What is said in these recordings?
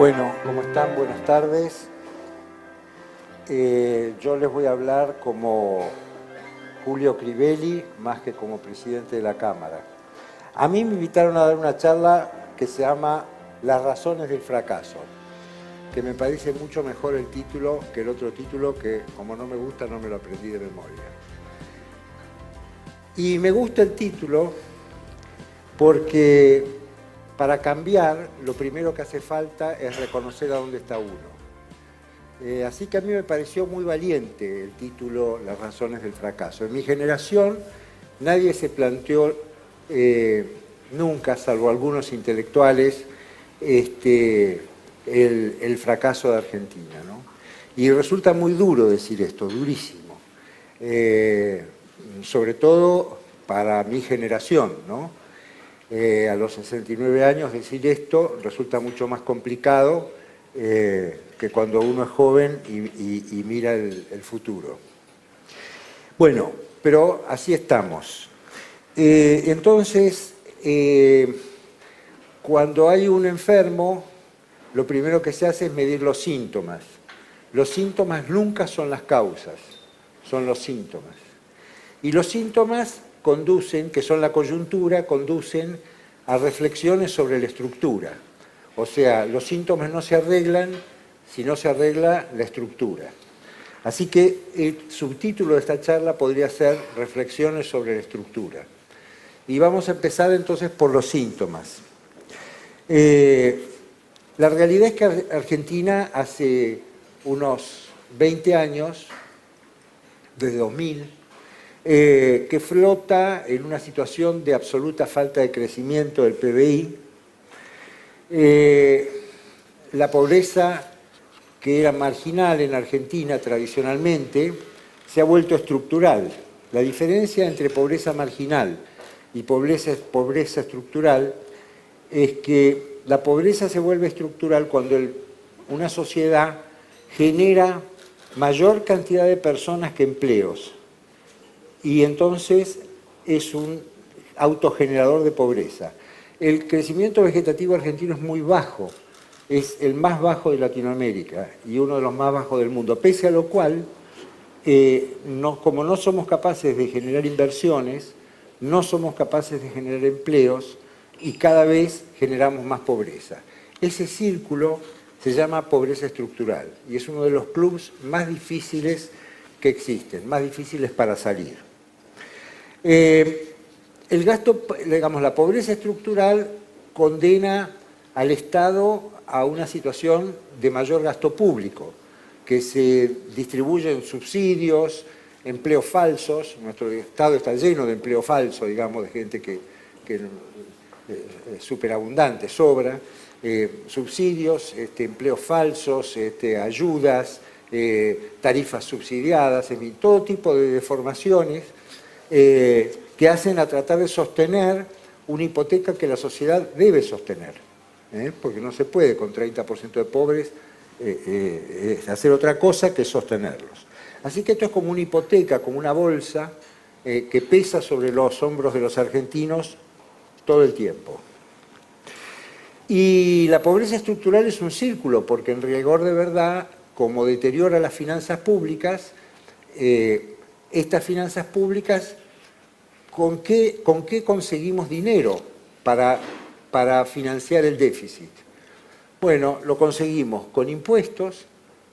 Bueno, ¿cómo están? Buenas tardes. Yo les voy a hablar como Julio Crivelli, más que como presidente de la Cámara. A mí me invitaron a dar una charla que se llama Las razones del fracaso, que me parece mucho mejor el título que el otro título que, como no me gusta, no me lo aprendí de memoria. Y me gusta el título porque para cambiar, lo primero que hace falta es reconocer a dónde está uno. Así que a mí me pareció muy valiente el título Las razones del fracaso. En mi generación nadie se planteó nunca, salvo algunos intelectuales, el fracaso de Argentina, ¿no? Y resulta muy duro decir esto, durísimo. Sobre todo para mi generación, ¿no? A los 69 años decir esto resulta mucho más complicado que cuando uno es joven y mira el futuro. Bueno, pero así estamos. Entonces, cuando hay un enfermo, lo primero que se hace es medir los síntomas. Los síntomas nunca son las causas, son los síntomas. Y los síntomas conducen, que son la coyuntura, conducen a reflexiones sobre la estructura. O sea, los síntomas no se arreglan si no se arregla la estructura. Así que el subtítulo de esta charla podría ser Reflexiones sobre la estructura. Y vamos a empezar entonces por los síntomas. La realidad es que Argentina hace unos 20 años, desde 2000, que flota en una situación de absoluta falta de crecimiento del PBI. La pobreza, que era marginal en Argentina tradicionalmente, se ha vuelto estructural. La diferencia entre pobreza marginal y pobreza estructural es que la pobreza se vuelve estructural cuando una sociedad genera mayor cantidad de personas que empleos. Y entonces es un autogenerador de pobreza. El crecimiento vegetativo argentino es muy bajo, es el más bajo de Latinoamérica y uno de los más bajos del mundo, pese a lo cual, como no somos capaces de generar inversiones, no somos capaces de generar empleos y cada vez generamos más pobreza. Ese círculo se llama pobreza estructural y es uno de los clubs más difíciles que existen, más difíciles para salir. El gasto, digamos, la pobreza estructural condena al Estado a una situación de mayor gasto público, que se distribuyen subsidios, empleos falsos. Nuestro Estado está lleno de empleo falso, digamos, de gente que es superabundante, sobra, subsidios, empleos falsos, ayudas, tarifas subsidiadas, en fin, todo tipo de deformaciones que hacen a tratar de sostener una hipoteca que la sociedad debe sostener, porque no se puede con 30% de pobres hacer otra cosa que sostenerlos. Así que esto es como una hipoteca, como una bolsa que pesa sobre los hombros de los argentinos todo el tiempo. Y la pobreza estructural es un círculo, porque en rigor de verdad, como deteriora las finanzas públicas, estas finanzas públicas, ¿con qué conseguimos dinero para financiar el déficit? Bueno, lo conseguimos con impuestos,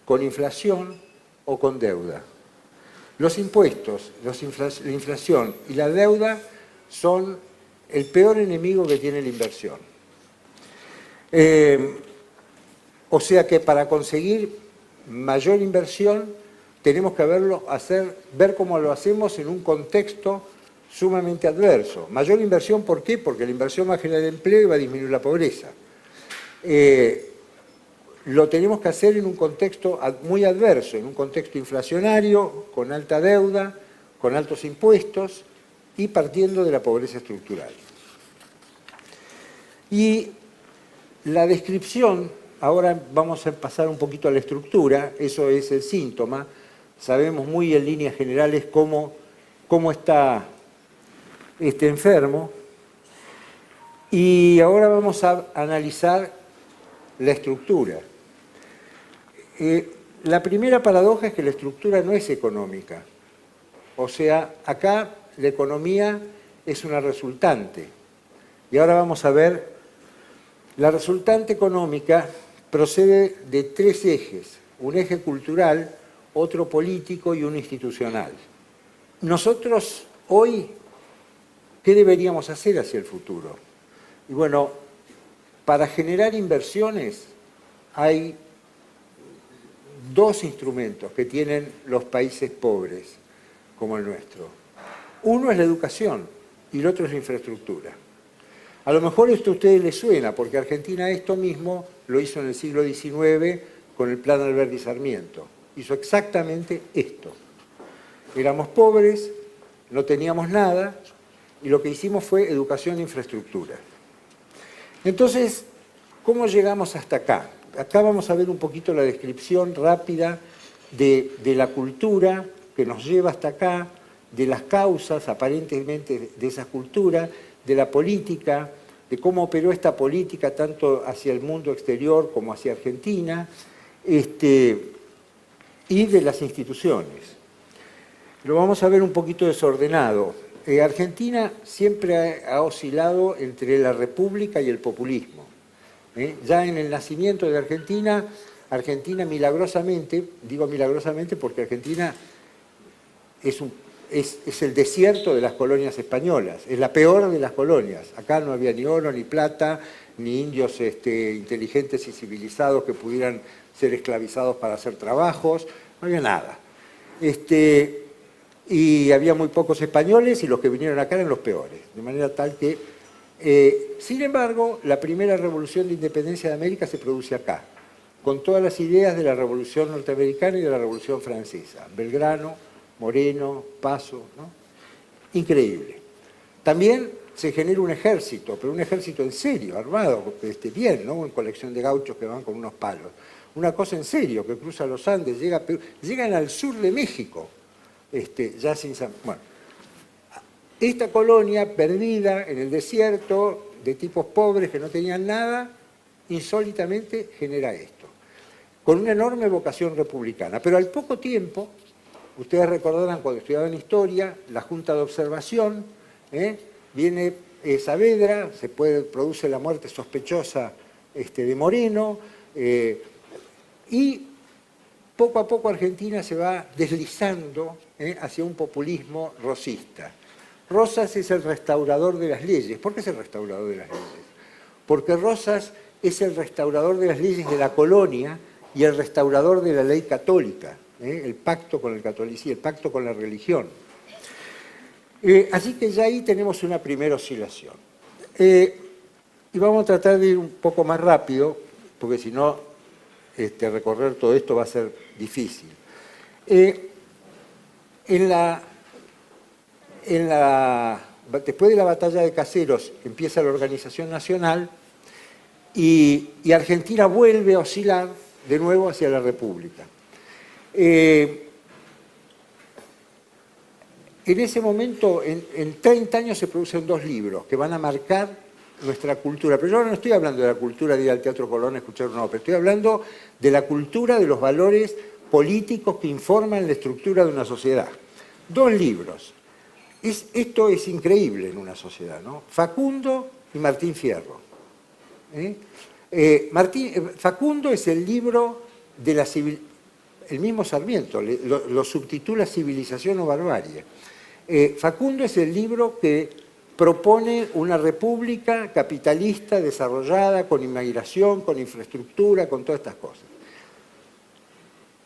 con inflación o con deuda. Los impuestos, la inflación y la deuda son el peor enemigo que tiene la inversión. O sea que para conseguir mayor inversión tenemos que ver cómo lo hacemos en un contexto sumamente adverso. Mayor inversión, ¿por qué? Porque la inversión va a generar empleo y va a disminuir la pobreza. Lo tenemos que hacer en un contexto muy adverso, en un contexto inflacionario, con alta deuda, con altos impuestos y partiendo de la pobreza estructural. Y la descripción, ahora vamos a pasar un poquito a la estructura, eso es el síntoma. Sabemos muy en líneas generales cómo está enfermo. Y ahora vamos a analizar la estructura. La primera paradoja es que la estructura no es económica. O sea, acá la economía es una resultante. Y ahora vamos a ver, la resultante económica procede de tres ejes: un eje cultural, otro político y uno institucional. Nosotros hoy, ¿qué deberíamos hacer hacia el futuro? Y bueno, para generar inversiones hay dos instrumentos que tienen los países pobres como el nuestro. Uno es la educación y el otro es la infraestructura. A lo mejor esto a ustedes les suena, porque Argentina esto mismo lo hizo en el siglo XIX con el Plan Alberdi Sarmiento. Hizo exactamente esto. Éramos pobres, no teníamos nada, y lo que hicimos fue educación e infraestructura. Entonces, ¿cómo llegamos hasta acá? Acá vamos a ver un poquito la descripción rápida de la cultura que nos lleva hasta acá, de las causas aparentemente de esa cultura, de la política, de cómo operó esta política tanto hacia el mundo exterior como hacia Argentina, y de las instituciones. Lo vamos a ver un poquito desordenado. Argentina siempre ha oscilado entre la república y el populismo. Ya en el nacimiento de Argentina, Argentina milagrosamente, digo milagrosamente porque Argentina es el desierto de las colonias españolas, es la peor de las colonias. Acá no había ni oro, ni plata, ni indios inteligentes y civilizados que pudieran ser esclavizados para hacer trabajos, no había nada. Y había muy pocos españoles y los que vinieron acá eran los peores, de manera tal que... sin embargo, la primera revolución de independencia de América se produce acá, con todas las ideas de la revolución norteamericana y de la revolución francesa. Belgrano, Moreno, Paso, ¿no? Increíble. También se genera un ejército, pero un ejército en serio, armado, bien, ¿no? En colección de gauchos que van con unos palos. Una cosa en serio, que cruza los Andes, llega a Perú, llegan al sur de México, ya sin... Bueno, esta colonia perdida en el desierto, de tipos pobres que no tenían nada, insólitamente genera esto, con una enorme vocación republicana. Pero al poco tiempo, ustedes recordarán cuando estudiaban historia, la Junta de Observación, viene Saavedra, produce la muerte sospechosa de Moreno, y poco a poco Argentina se va deslizando hacia un populismo rosista. Rosas es el restaurador de las leyes. ¿Por qué es el restaurador de las leyes? Porque Rosas es el restaurador de las leyes de la colonia y el restaurador de la ley católica, el pacto con el catolicismo, el pacto con la religión. Así que ya ahí tenemos una primera oscilación. Y vamos a tratar de ir un poco más rápido, porque si no, recorrer todo esto va a ser difícil. Después de la batalla de Caseros empieza la Organización Nacional y Argentina vuelve a oscilar de nuevo hacia la República. En ese momento, en 30 años se producen dos libros que van a marcar nuestra cultura. Pero yo ahora no estoy hablando de la cultura de ir al Teatro Colón a escuchar una ópera, estoy hablando de la cultura de los valores políticos que informan la estructura de una sociedad. Dos libros. Esto es increíble en una sociedad, ¿no? Facundo y Martín Fierro. Facundo es el libro de la civilización, el mismo Sarmiento lo subtitula Civilización o Barbarie. Facundo es el libro que propone una república capitalista desarrollada, con inmigración, con infraestructura, con todas estas cosas.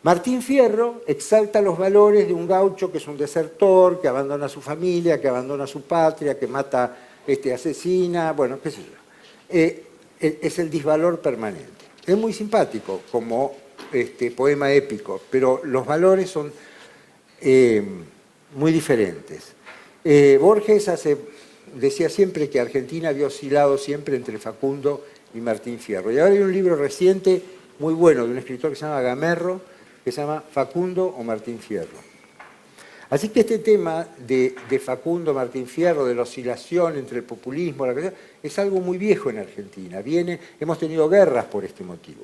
Martín Fierro exalta los valores de un gaucho que es un desertor, que abandona a su familia, que abandona su patria, que mata, asesina, bueno, qué sé yo. Es el disvalor permanente. Es muy simpático como poema épico, pero los valores son muy diferentes. Borges decía siempre que Argentina había oscilado siempre entre Facundo y Martín Fierro. Y ahora hay un libro reciente muy bueno de un escritor que se llama Gamerro, que se llama Facundo o Martín Fierro. Así que este tema de Facundo Martín Fierro, de la oscilación entre el populismo, es algo muy viejo en Argentina. Hemos tenido guerras por este motivo.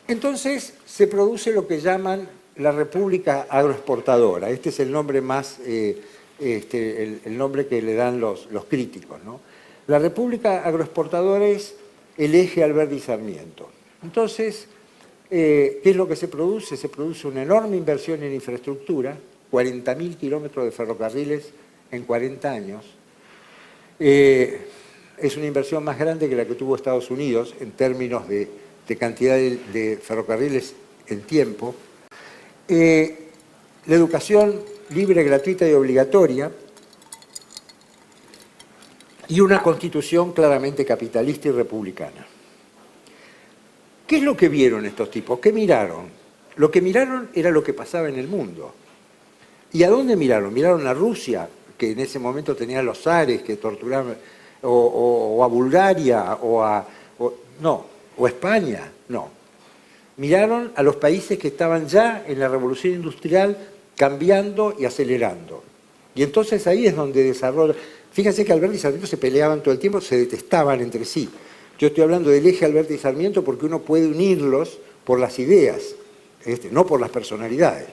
Entonces se produce lo que llaman la República Agroexportadora. Este es el nombre más, el nombre que le dan los críticos, ¿no? La República Agroexportadora es el eje Alberdi Sarmiento. Entonces, ¿qué es lo que se produce? Se produce una enorme inversión en infraestructura, 40.000 kilómetros de ferrocarriles en 40 años. Es una inversión más grande que la que tuvo Estados Unidos en términos de cantidad de ferrocarriles en tiempo. La educación libre, gratuita y obligatoria, y una constitución claramente capitalista y republicana. ¿Qué es lo que vieron estos tipos? ¿Qué miraron? Lo que miraron era lo que pasaba en el mundo. ¿Y a dónde miraron? Miraron a Rusia, que en ese momento tenía los zares que torturaban, o a Bulgaria, o a España, no. Miraron a los países que estaban ya en la revolución industrial cambiando y acelerando. Y entonces ahí es donde desarrolla. Fíjense que Alberdi y Sarmiento se peleaban todo el tiempo, se detestaban entre sí. Yo estoy hablando del eje Alberdi y Sarmiento porque uno puede unirlos por las ideas, no por las personalidades.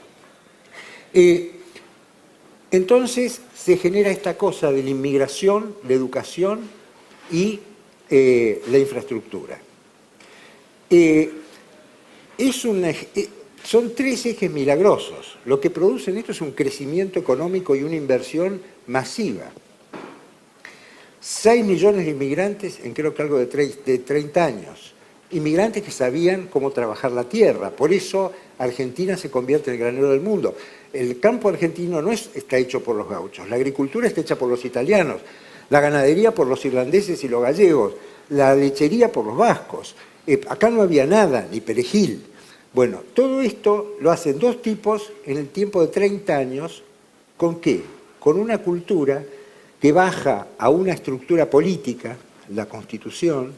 Entonces se genera esta cosa de la inmigración, la educación y la infraestructura. Son tres ejes milagrosos. Lo que producen esto es un crecimiento económico y una inversión masiva. 6 millones de inmigrantes en creo que algo de 30 años. Inmigrantes que sabían cómo trabajar la tierra. Por eso Argentina se convierte en el granero del mundo. El campo argentino no está hecho por los gauchos. La agricultura está hecha por los italianos. La ganadería por los irlandeses y los gallegos. La lechería por los vascos. Acá no había nada, ni perejil. Bueno, todo esto lo hacen dos tipos en el tiempo de 30 años. ¿Con qué? Con una cultura que baja a una estructura política, la Constitución,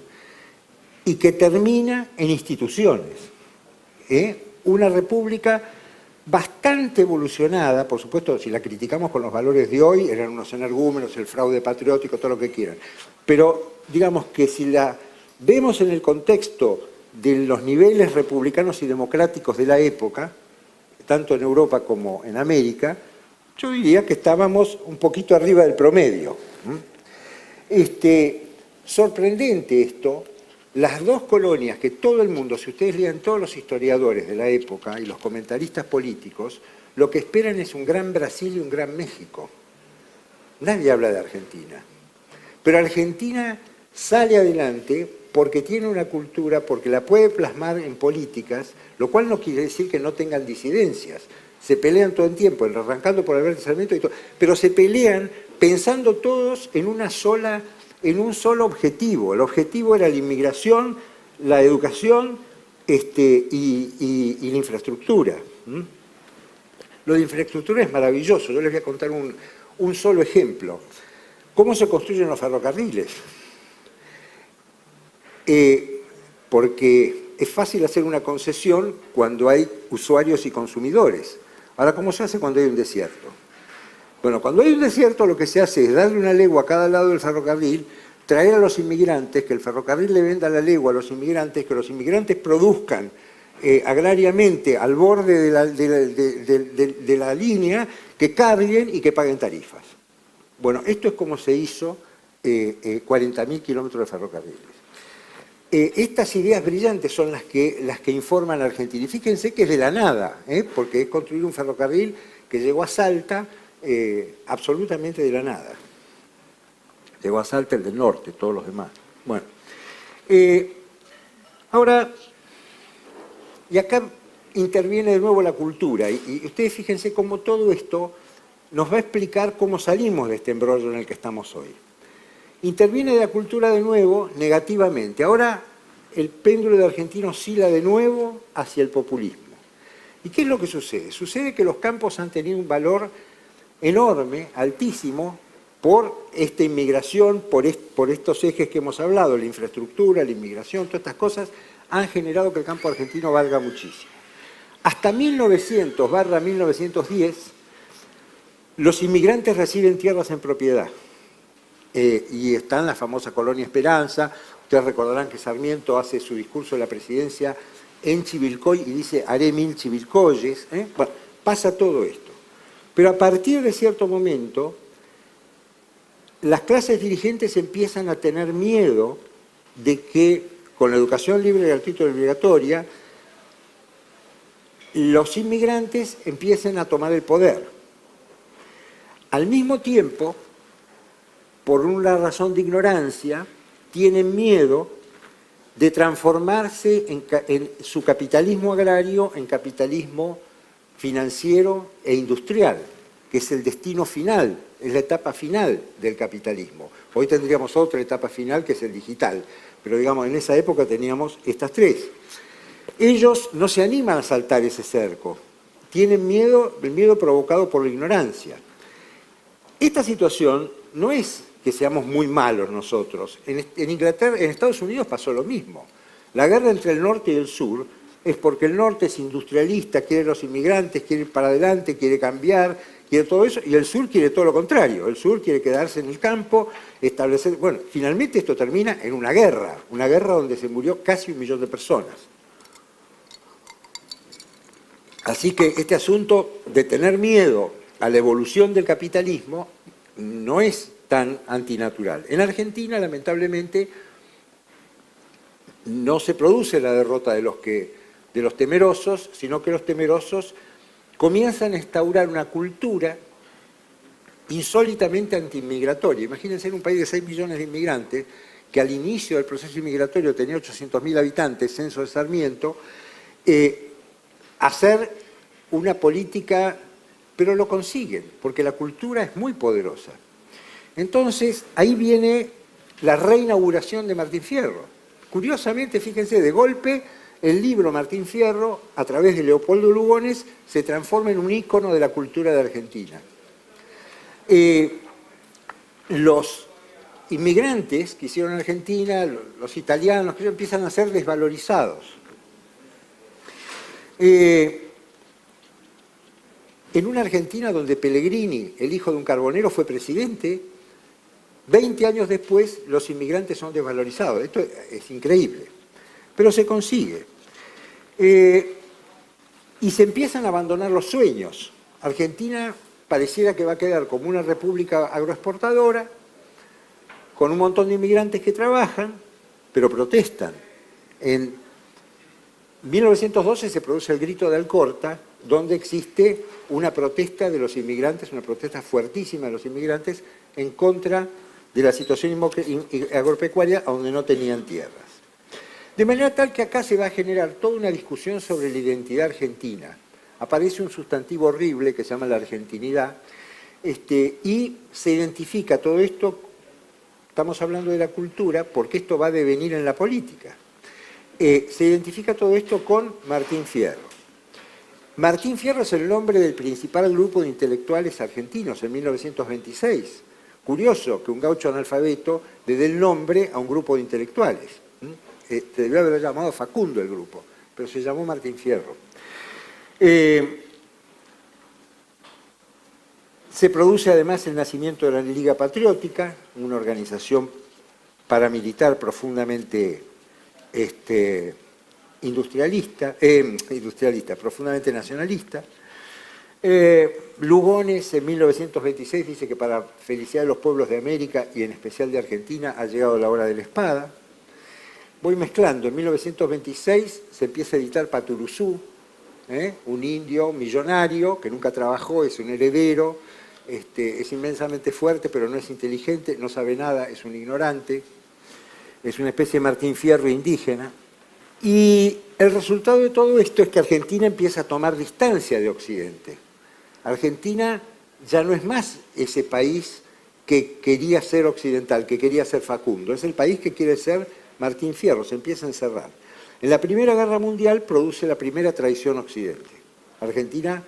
y que termina en instituciones. Una república bastante evolucionada, por supuesto, si la criticamos con los valores de hoy, eran unos energúmenos, el fraude patriótico, todo lo que quieran. Pero digamos que si la vemos en el contexto de los niveles republicanos y democráticos de la época, tanto en Europa como en América, yo diría que estábamos un poquito arriba del promedio. Sorprendente esto, las dos colonias que todo el mundo, si ustedes lean todos los historiadores de la época y los comentaristas políticos, lo que esperan es un gran Brasil y un gran México. Nadie habla de Argentina. Pero Argentina sale adelante porque tiene una cultura, porque la puede plasmar en políticas, lo cual no quiere decir que no tengan disidencias. Se pelean todo el tiempo, arrancando por Alberdi Sarmiento y todo, pero se pelean pensando todos en un solo objetivo. El objetivo era la inmigración, la educación y la infraestructura. Lo de infraestructura es maravilloso. Yo les voy a contar un solo ejemplo. ¿Cómo se construyen los ferrocarriles? Porque es fácil hacer una concesión cuando hay usuarios y consumidores. Ahora, ¿cómo se hace cuando hay un desierto? Bueno, cuando hay un desierto lo que se hace es darle una legua a cada lado del ferrocarril, traer a los inmigrantes, que el ferrocarril le venda la legua a los inmigrantes, que los inmigrantes produzcan agrariamente al borde de la línea, que carguen y que paguen tarifas. Bueno, esto es como se hizo 40.000 kilómetros de ferrocarriles. Estas ideas brillantes son las que informan a Argentina. Y fíjense que es de la nada, porque es construir un ferrocarril que llegó a Salta absolutamente de la nada. Llegó a Salta el del norte, todos los demás. Bueno, ahora, y acá interviene de nuevo la cultura, y ustedes fíjense cómo todo esto nos va a explicar cómo salimos de este embrollo en el que estamos hoy. Interviene la cultura de nuevo negativamente. Ahora el péndulo de Argentina oscila de nuevo hacia el populismo. ¿Y qué es lo que sucede? Sucede que los campos han tenido un valor enorme, altísimo, por esta inmigración, por estos ejes que hemos hablado, la infraestructura, la inmigración, todas estas cosas han generado que el campo argentino valga muchísimo. Hasta 1900/1910, los inmigrantes reciben tierras en propiedad. Y está en la famosa Colonia Esperanza. Ustedes recordarán que Sarmiento hace su discurso de la presidencia en Chivilcoy y dice, haré 1000 chivilcoyes. Bueno, pasa todo esto. Pero a partir de cierto momento, las clases dirigentes empiezan a tener miedo de que, con la educación libre, gratuita y obligatoria, los inmigrantes empiecen a tomar el poder. Al mismo tiempo, por una razón de ignorancia, tienen miedo de transformarse en su capitalismo agrario en capitalismo financiero e industrial, que es el destino final, es la etapa final del capitalismo. Hoy tendríamos otra etapa final que es el digital, pero digamos en esa época teníamos estas tres. Ellos no se animan a saltar ese cerco, tienen miedo, el miedo provocado por la ignorancia. Esta situación no es que seamos muy malos nosotros. En Inglaterra, en Estados Unidos pasó lo mismo. La guerra entre el norte y el sur es porque el norte es industrialista, quiere los inmigrantes, quiere ir para adelante, quiere cambiar, quiere todo eso, y el sur quiere todo lo contrario. El sur quiere quedarse en el campo, establecer... Bueno, finalmente esto termina en una guerra donde se murió casi 1 millón de personas. Así que este asunto de tener miedo a la evolución del capitalismo no es tan antinatural. En Argentina, lamentablemente, no se produce la derrota de los temerosos, sino que los temerosos comienzan a instaurar una cultura insólitamente antiinmigratoria. Imagínense en un país de 6 millones de inmigrantes, que al inicio del proceso inmigratorio tenía 800.000 habitantes, censo de Sarmiento, hacer una política, pero lo consiguen, porque la cultura es muy poderosa. Entonces, ahí viene la reinauguración de Martín Fierro. Curiosamente, fíjense, de golpe, el libro Martín Fierro, a través de Leopoldo Lugones, se transforma en un ícono de la cultura de Argentina. Los inmigrantes que hicieron en Argentina, los italianos, que empiezan a ser desvalorizados. En una Argentina donde Pellegrini, el hijo de un carbonero, fue presidente, 20 años después los inmigrantes son desvalorizados. Esto es increíble, pero se consigue. Y se empiezan a abandonar los sueños. Argentina pareciera que va a quedar como una república agroexportadora, con un montón de inmigrantes que trabajan, pero protestan. En 1912 se produce el Grito de Alcorta, donde existe una protesta de los inmigrantes, una protesta fuertísima de los inmigrantes en contra de la situación agropecuaria donde no tenían tierras. De manera tal que acá se va a generar toda una discusión sobre la identidad argentina. Aparece un sustantivo horrible que se llama la argentinidad, y se identifica todo esto, estamos hablando de la cultura, porque esto va a devenir en la política. Se identifica todo esto con Martín Fierro. Martín Fierro es el nombre del principal grupo de intelectuales argentinos en 1926. Curioso que un gaucho analfabeto le dé el nombre a un grupo de intelectuales. Se debió haber llamado Facundo el grupo, pero se llamó Martín Fierro. Se produce además el nacimiento de la Liga Patriótica, una organización paramilitar profundamente profundamente nacionalista. Lugones en 1926 dice que para felicidad de los pueblos de América y en especial de Argentina ha llegado la hora de la espada. Voy mezclando, en 1926 se empieza a editar Paturuzú, un indio millonario que nunca trabajó, es un heredero, es inmensamente fuerte pero no es inteligente, no sabe nada, es un ignorante, es una especie de Martín Fierro indígena. Y el resultado de todo esto es que Argentina empieza a tomar distancia de Occidente. Argentina ya no es más ese país que quería ser occidental, que quería ser Facundo, es el país que quiere ser Martín Fierro, se empieza a encerrar. En la Primera Guerra Mundial produce la primera traición a Occidente. Argentina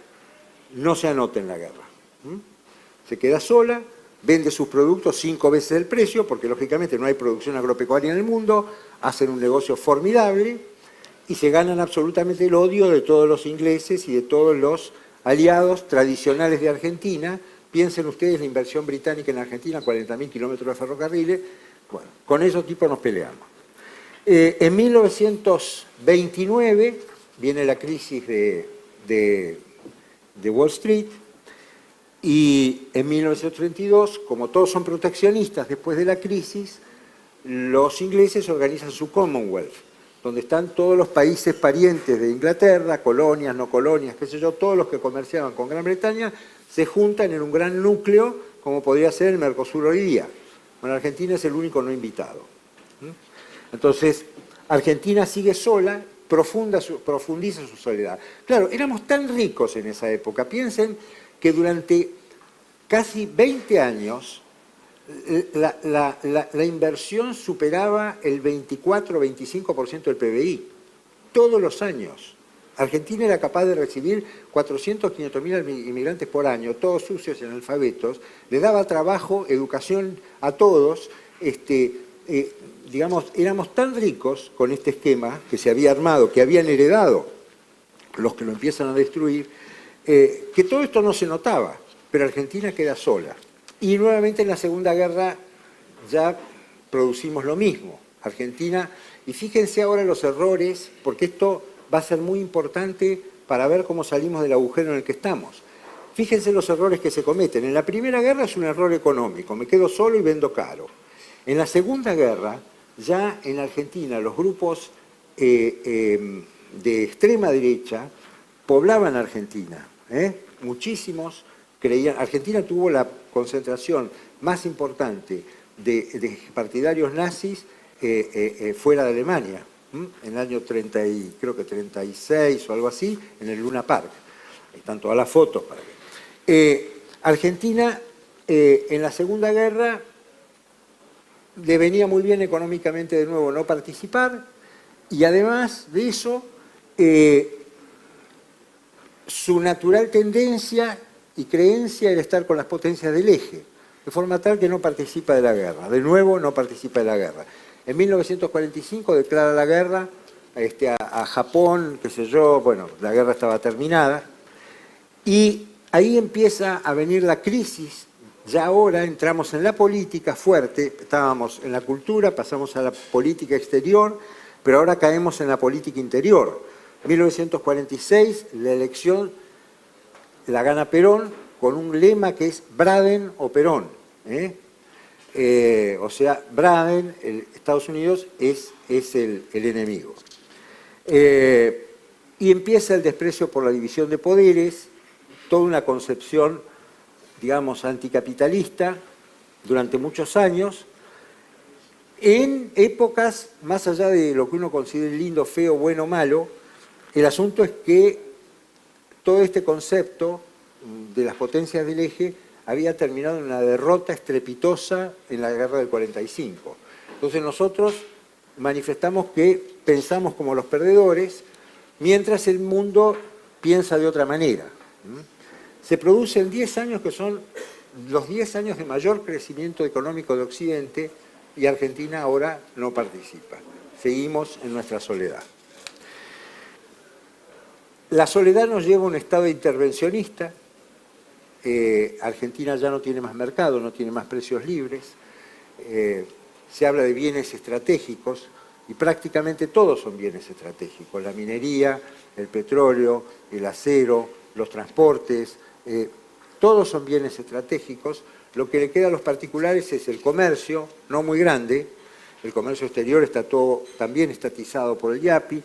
no se anota en la guerra. Se queda sola, vende sus productos 5 veces el precio, porque lógicamente no hay producción agropecuaria en el mundo, hacen un negocio formidable y se ganan absolutamente el odio de todos los ingleses y de todos los aliados tradicionales de Argentina. Piensen ustedes la inversión británica en Argentina, 40.000 kilómetros de ferrocarriles. Bueno, con esos tipos nos peleamos. En 1929 viene la crisis de Wall Street, y en 1932, como todos son proteccionistas después de la crisis, los ingleses organizan su Commonwealth, donde están todos los países parientes de Inglaterra, colonias, no colonias, qué sé yo, todos los que comerciaban con Gran Bretaña, se juntan en un gran núcleo, como podría ser el Mercosur hoy día. Bueno, Argentina es el único no invitado. Entonces, Argentina sigue sola, profundiza su soledad. Claro, éramos tan ricos en esa época. Piensen que durante casi 20 años la inversión superaba el 24-25% del PBI, todos los años. Argentina era capaz de recibir 400-500.000 inmigrantes por año, todos sucios y analfabetos, le daba trabajo, educación a todos, digamos, éramos tan ricos con este esquema que se había armado, que habían heredado los que lo empiezan a destruir, que todo esto no se notaba, pero Argentina queda sola. Y nuevamente en la Segunda Guerra ya producimos lo mismo. Argentina, y fíjense ahora los errores, porque esto va a ser muy importante para ver cómo salimos del agujero en el que estamos. Fíjense los errores que se cometen. En la Primera Guerra es un error económico, me quedo solo y vendo caro. En la Segunda Guerra, ya en Argentina, los grupos de extrema derecha poblaban Argentina. Muchísimos creían. Argentina tuvo la concentración más importante de partidarios nazis fuera de Alemania, en el año 30 y, creo que 36 o algo así, en el Luna Park. Ahí están todas las fotos para ver. Argentina, en la Segunda Guerra, le venía muy bien económicamente de nuevo no participar, y además de eso, su natural tendencia y creencia era estar con las potencias del eje, de forma tal que no participa de la guerra. De nuevo, no participa de la guerra. En 1945 declara la guerra a Japón, qué sé yo, bueno, la guerra estaba terminada, y ahí empieza a venir la crisis. Ya ahora entramos en la política fuerte, estábamos en la cultura, pasamos a la política exterior, pero ahora caemos en la política interior. 1946, la elección la gana Perón con un lema que es Braden o Perón. O sea, Braden, Estados Unidos, es el enemigo. Y empieza el desprecio por la división de poderes, toda una concepción, digamos, anticapitalista durante muchos años, en épocas, más allá de lo que uno considere lindo, feo, bueno, malo, el asunto es que todo este concepto de las potencias del eje había terminado en una derrota estrepitosa en la guerra del 45. Entonces nosotros manifestamos que pensamos como los perdedores, mientras el mundo piensa de otra manera. Se producen 10 años que son los 10 años de mayor crecimiento económico de Occidente, y Argentina ahora no participa. Seguimos en nuestra soledad. La soledad nos lleva a un estado intervencionista. Argentina ya no tiene más mercado, no tiene más precios libres. Se habla de bienes estratégicos, y prácticamente todos son bienes estratégicos. La minería, el petróleo, el acero, los transportes, todos son bienes estratégicos. Lo que le queda a los particulares es el comercio, no muy grande. El comercio exterior está todo también estatizado por el IAPI.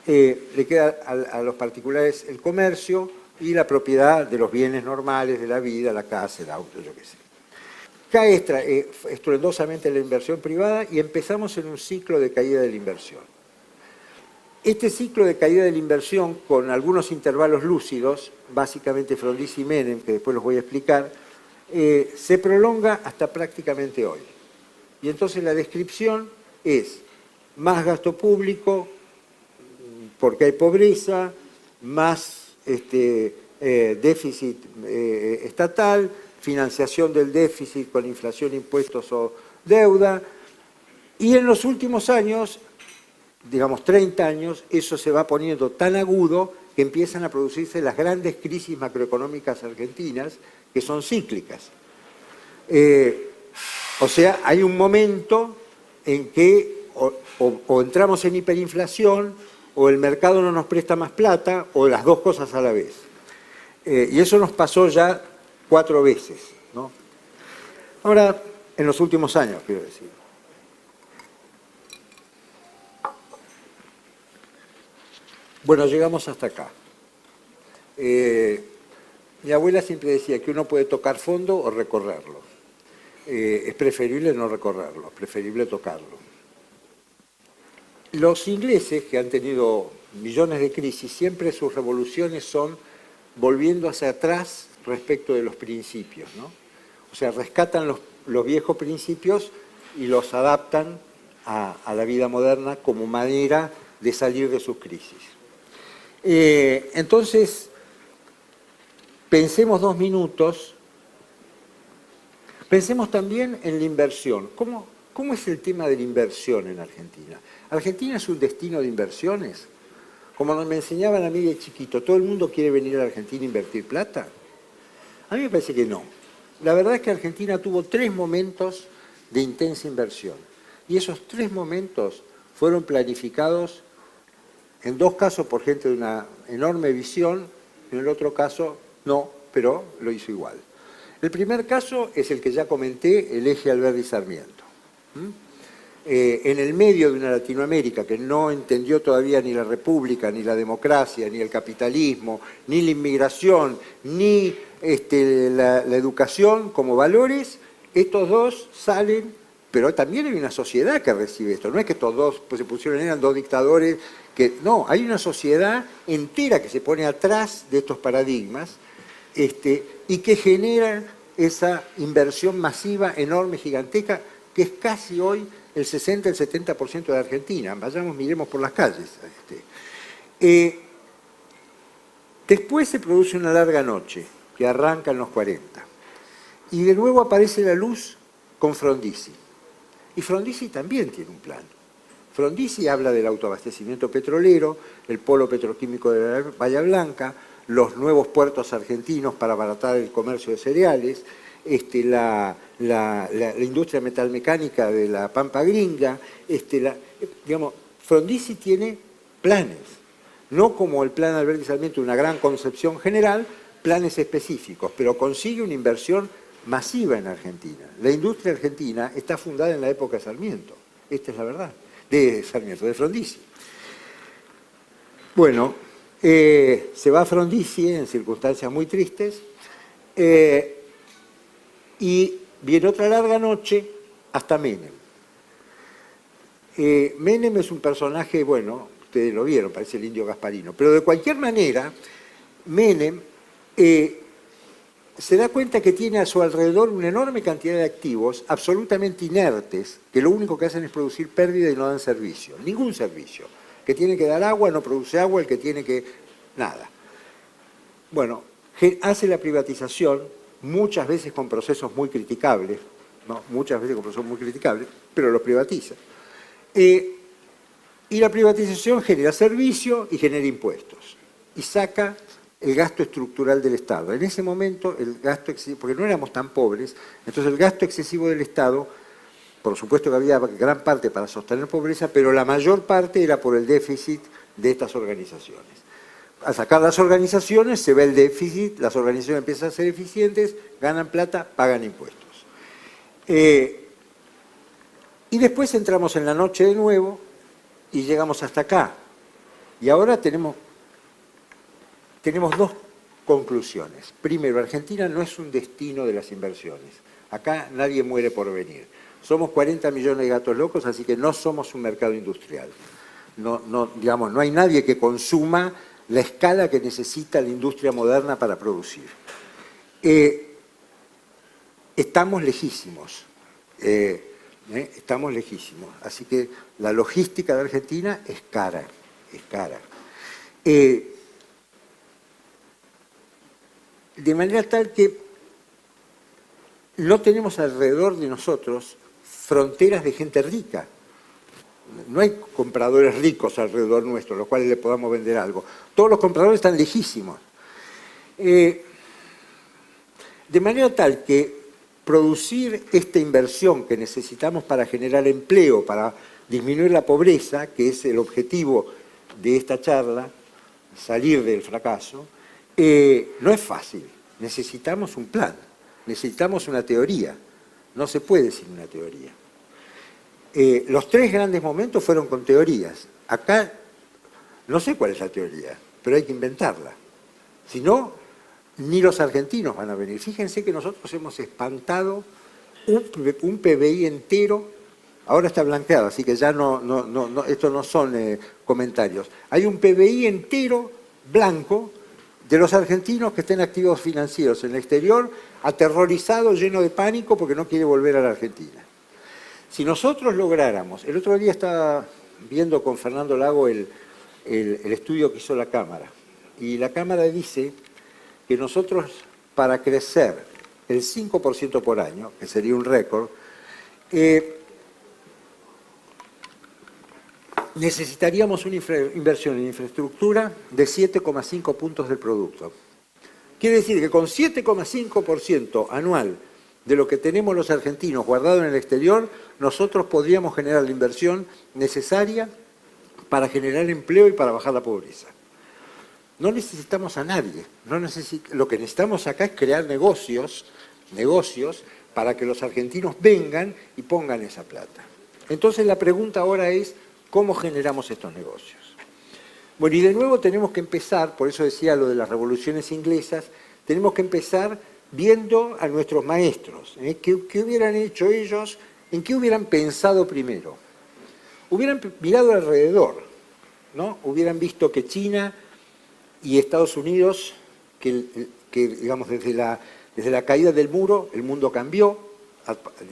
Le queda a los particulares el comercio y la propiedad de los bienes normales de la vida, la casa, el auto, yo qué sé. Cae estruendosamente la inversión privada y empezamos en un ciclo de caída de la inversión. Este ciclo de caída de la inversión, con algunos intervalos lúcidos, básicamente Frondizi y Menem, que después los voy a explicar, se prolonga hasta prácticamente hoy. Y entonces la descripción es más gasto público, porque hay pobreza, más déficit estatal, financiación del déficit con inflación, impuestos o deuda. Y en los últimos años, digamos, 30 años, eso se va poniendo tan agudo que empiezan a producirse las grandes crisis macroeconómicas argentinas, que son cíclicas. O sea, hay un momento en que o entramos en hiperinflación, o el mercado no nos presta más plata, o las dos cosas a la vez. Y eso nos pasó ya 4 veces, ¿no? Ahora, en los últimos años, quiero decir. Bueno, llegamos hasta acá. Mi abuela siempre decía que uno puede tocar fondo o recorrerlo. Es preferible no recorrerlo, es preferible tocarlo. Los ingleses, que han tenido millones de crisis, siempre sus revoluciones son volviendo hacia atrás respecto de los principios, ¿no? O sea, rescatan los viejos principios y los adaptan a la vida moderna como manera de salir de sus crisis. Entonces, pensemos 2 minutos, pensemos también en la inversión. ¿Cómo es el tema de la inversión en Argentina? ¿Argentina es un destino de inversiones? Como me enseñaban a mí de chiquito, ¿todo el mundo quiere venir a la Argentina a invertir plata? A mí me parece que no. La verdad es que Argentina tuvo 3 momentos de intensa inversión. Y esos 3 momentos fueron planificados, en 2 casos por gente de una enorme visión, en el otro caso no, pero lo hizo igual. El primer caso es el que ya comenté, el eje Alberdi Sarmiento. En el medio de una Latinoamérica que no entendió todavía ni la república, ni la democracia, ni el capitalismo, ni la inmigración, ni la educación como valores, estos dos salen, pero también hay una sociedad que recibe esto. No es que estos dos pues, se pusieron, eran 2 dictadores, no, hay una sociedad entera que se pone atrás de estos paradigmas y que genera esa inversión masiva, enorme, gigantesca, que es casi hoy el 60, el 70% de Argentina. Vayamos, miremos por las calles. Después se produce una larga noche, que arranca en los 40. Y de nuevo aparece la luz con Frondizi. Y Frondizi también tiene un plan. Frondizi habla del autoabastecimiento petrolero, el polo petroquímico de la Bahía Blanca, los nuevos puertos argentinos para abaratar el comercio de cereales, la industria metalmecánica de la Pampa Gringa, digamos, Frondizi tiene planes, no como el plan Alberdi Sarmiento, una gran concepción general, planes específicos, pero consigue una inversión masiva en Argentina. La industria argentina está fundada en la época de Sarmiento, esta es la verdad, de Sarmiento, de Frondizi. Bueno, se va Frondizi en circunstancias muy tristes, y viene otra larga noche hasta Menem. Menem es un personaje, bueno, ustedes lo vieron, parece el indio Gasparino, pero de cualquier manera, Menem se da cuenta que tiene a su alrededor una enorme cantidad de activos absolutamente inertes, que lo único que hacen es producir pérdida y no dan servicio, ningún servicio. Que tiene que dar agua, no produce agua, el que tiene que... nada. Bueno, hace la privatización, muchas veces con procesos muy criticables, ¿no? Muchas veces con procesos muy criticables, pero los privatiza. Y la privatización genera servicio y genera impuestos. Y saca el gasto estructural del Estado. En ese momento, el gasto excesivo, porque no éramos tan pobres, entonces el gasto excesivo del Estado, por supuesto que había gran parte para sostener pobreza, pero la mayor parte era por el déficit de estas organizaciones. Al sacar las organizaciones se ve el déficit, las organizaciones empiezan a ser eficientes, ganan plata, pagan impuestos. Y después entramos en la noche de nuevo y llegamos hasta acá. Y ahora tenemos 2 conclusiones. Primero, Argentina no es un destino de las inversiones. Acá nadie muere por venir. Somos 40 millones de gatos locos, así que no somos un mercado industrial. No hay nadie que consuma la escala que necesita la industria moderna para producir. Estamos lejísimos. Estamos lejísimos. Así que la logística de Argentina es cara. Es cara. De manera tal que no tenemos alrededor de nosotros fronteras de gente rica. no hay compradores ricos alrededor nuestro, los cuales le podamos vender algo. Todos los compradores están lejísimos. De manera tal que producir esta inversión que necesitamos para generar empleo, para disminuir la pobreza, que es el objetivo de esta charla, salir del fracaso, no es fácil. Necesitamos un plan, necesitamos una teoría. No se puede sin una teoría. Los tres grandes momentos fueron con teorías. Acá no sé cuál es la teoría, pero hay que inventarla. Si no, ni los argentinos van a venir. Fíjense que nosotros hemos espantado un PBI entero. Ahora está blanqueado, así que ya esto no son comentarios. Hay un PBI entero blanco de los argentinos que estén activos financieros en el exterior, aterrorizado, lleno de pánico porque no quiere volver a la Argentina. Si nosotros lográramos, el otro día estaba viendo con Fernando Lago el estudio que hizo la Cámara, y la Cámara dice que nosotros, para crecer el 5% por año, que sería un récord, necesitaríamos una inversión en infraestructura de 7,5 puntos del producto. Quiere decir que con 7,5% anual de lo que tenemos los argentinos guardado en el exterior, nosotros podríamos generar la inversión necesaria para generar empleo y para bajar la pobreza. No necesitamos a nadie. Lo que necesitamos acá es crear negocios para que los argentinos vengan y pongan esa plata. Entonces la pregunta ahora es, ¿cómo generamos estos negocios? Bueno, y de nuevo tenemos que empezar, por eso decía lo de las revoluciones inglesas, tenemos que empezar viendo a nuestros maestros. ¿Qué hubieran hecho ellos? ¿En qué hubieran pensado primero? Hubieran mirado alrededor, ¿no? Hubieran visto que China y Estados Unidos, que digamos desde la caída del muro, el mundo cambió.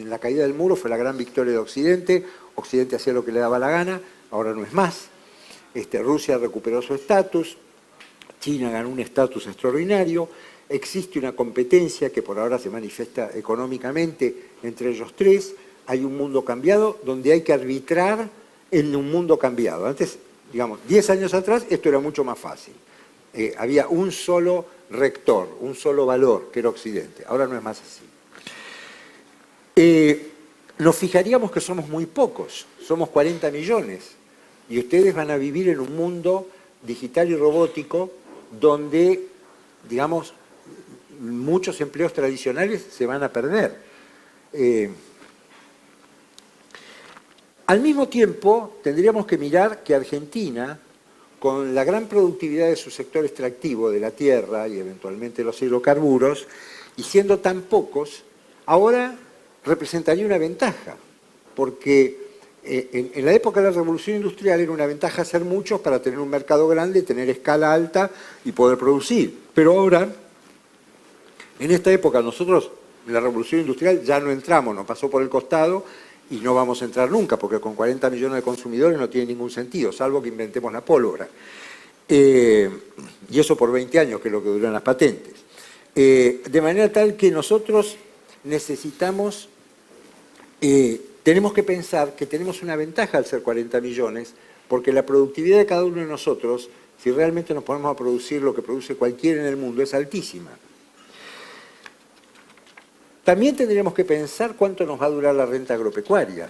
La caída del muro fue la gran victoria de Occidente. Occidente hacía lo que le daba la gana, ahora no es más. Rusia recuperó su estatus, China ganó un estatus extraordinario, existe una competencia que por ahora se manifiesta económicamente entre ellos tres, hay un mundo cambiado donde hay que arbitrar en un mundo cambiado. Antes, digamos, 10 años atrás esto era mucho más fácil. Había un solo rector, un solo valor, que era Occidente. Ahora no es más así. Nos fijaríamos que somos muy pocos, somos 40 millones, y ustedes van a vivir en un mundo digital y robótico donde, digamos, muchos empleos tradicionales se van a perder. Al mismo tiempo, tendríamos que mirar que Argentina, con la gran productividad de su sector extractivo de la tierra y eventualmente los hidrocarburos, y siendo tan pocos, ahora representaría una ventaja, porque en la época de la Revolución Industrial era una ventaja ser muchos para tener un mercado grande, tener escala alta y poder producir. Pero ahora, en esta época, nosotros en la Revolución Industrial ya no entramos, nos pasó por el costado y no vamos a entrar nunca, porque con 40 millones de consumidores no tiene ningún sentido, salvo que inventemos la pólvora. Y eso por 20 años, que es lo que duran las patentes. De manera tal que nosotros necesitamos, tenemos que pensar que tenemos una ventaja al ser 40 millones, porque la productividad de cada uno de nosotros, si realmente nos ponemos a producir lo que produce cualquiera en el mundo, es altísima. También tendríamos que pensar cuánto nos va a durar la renta agropecuaria,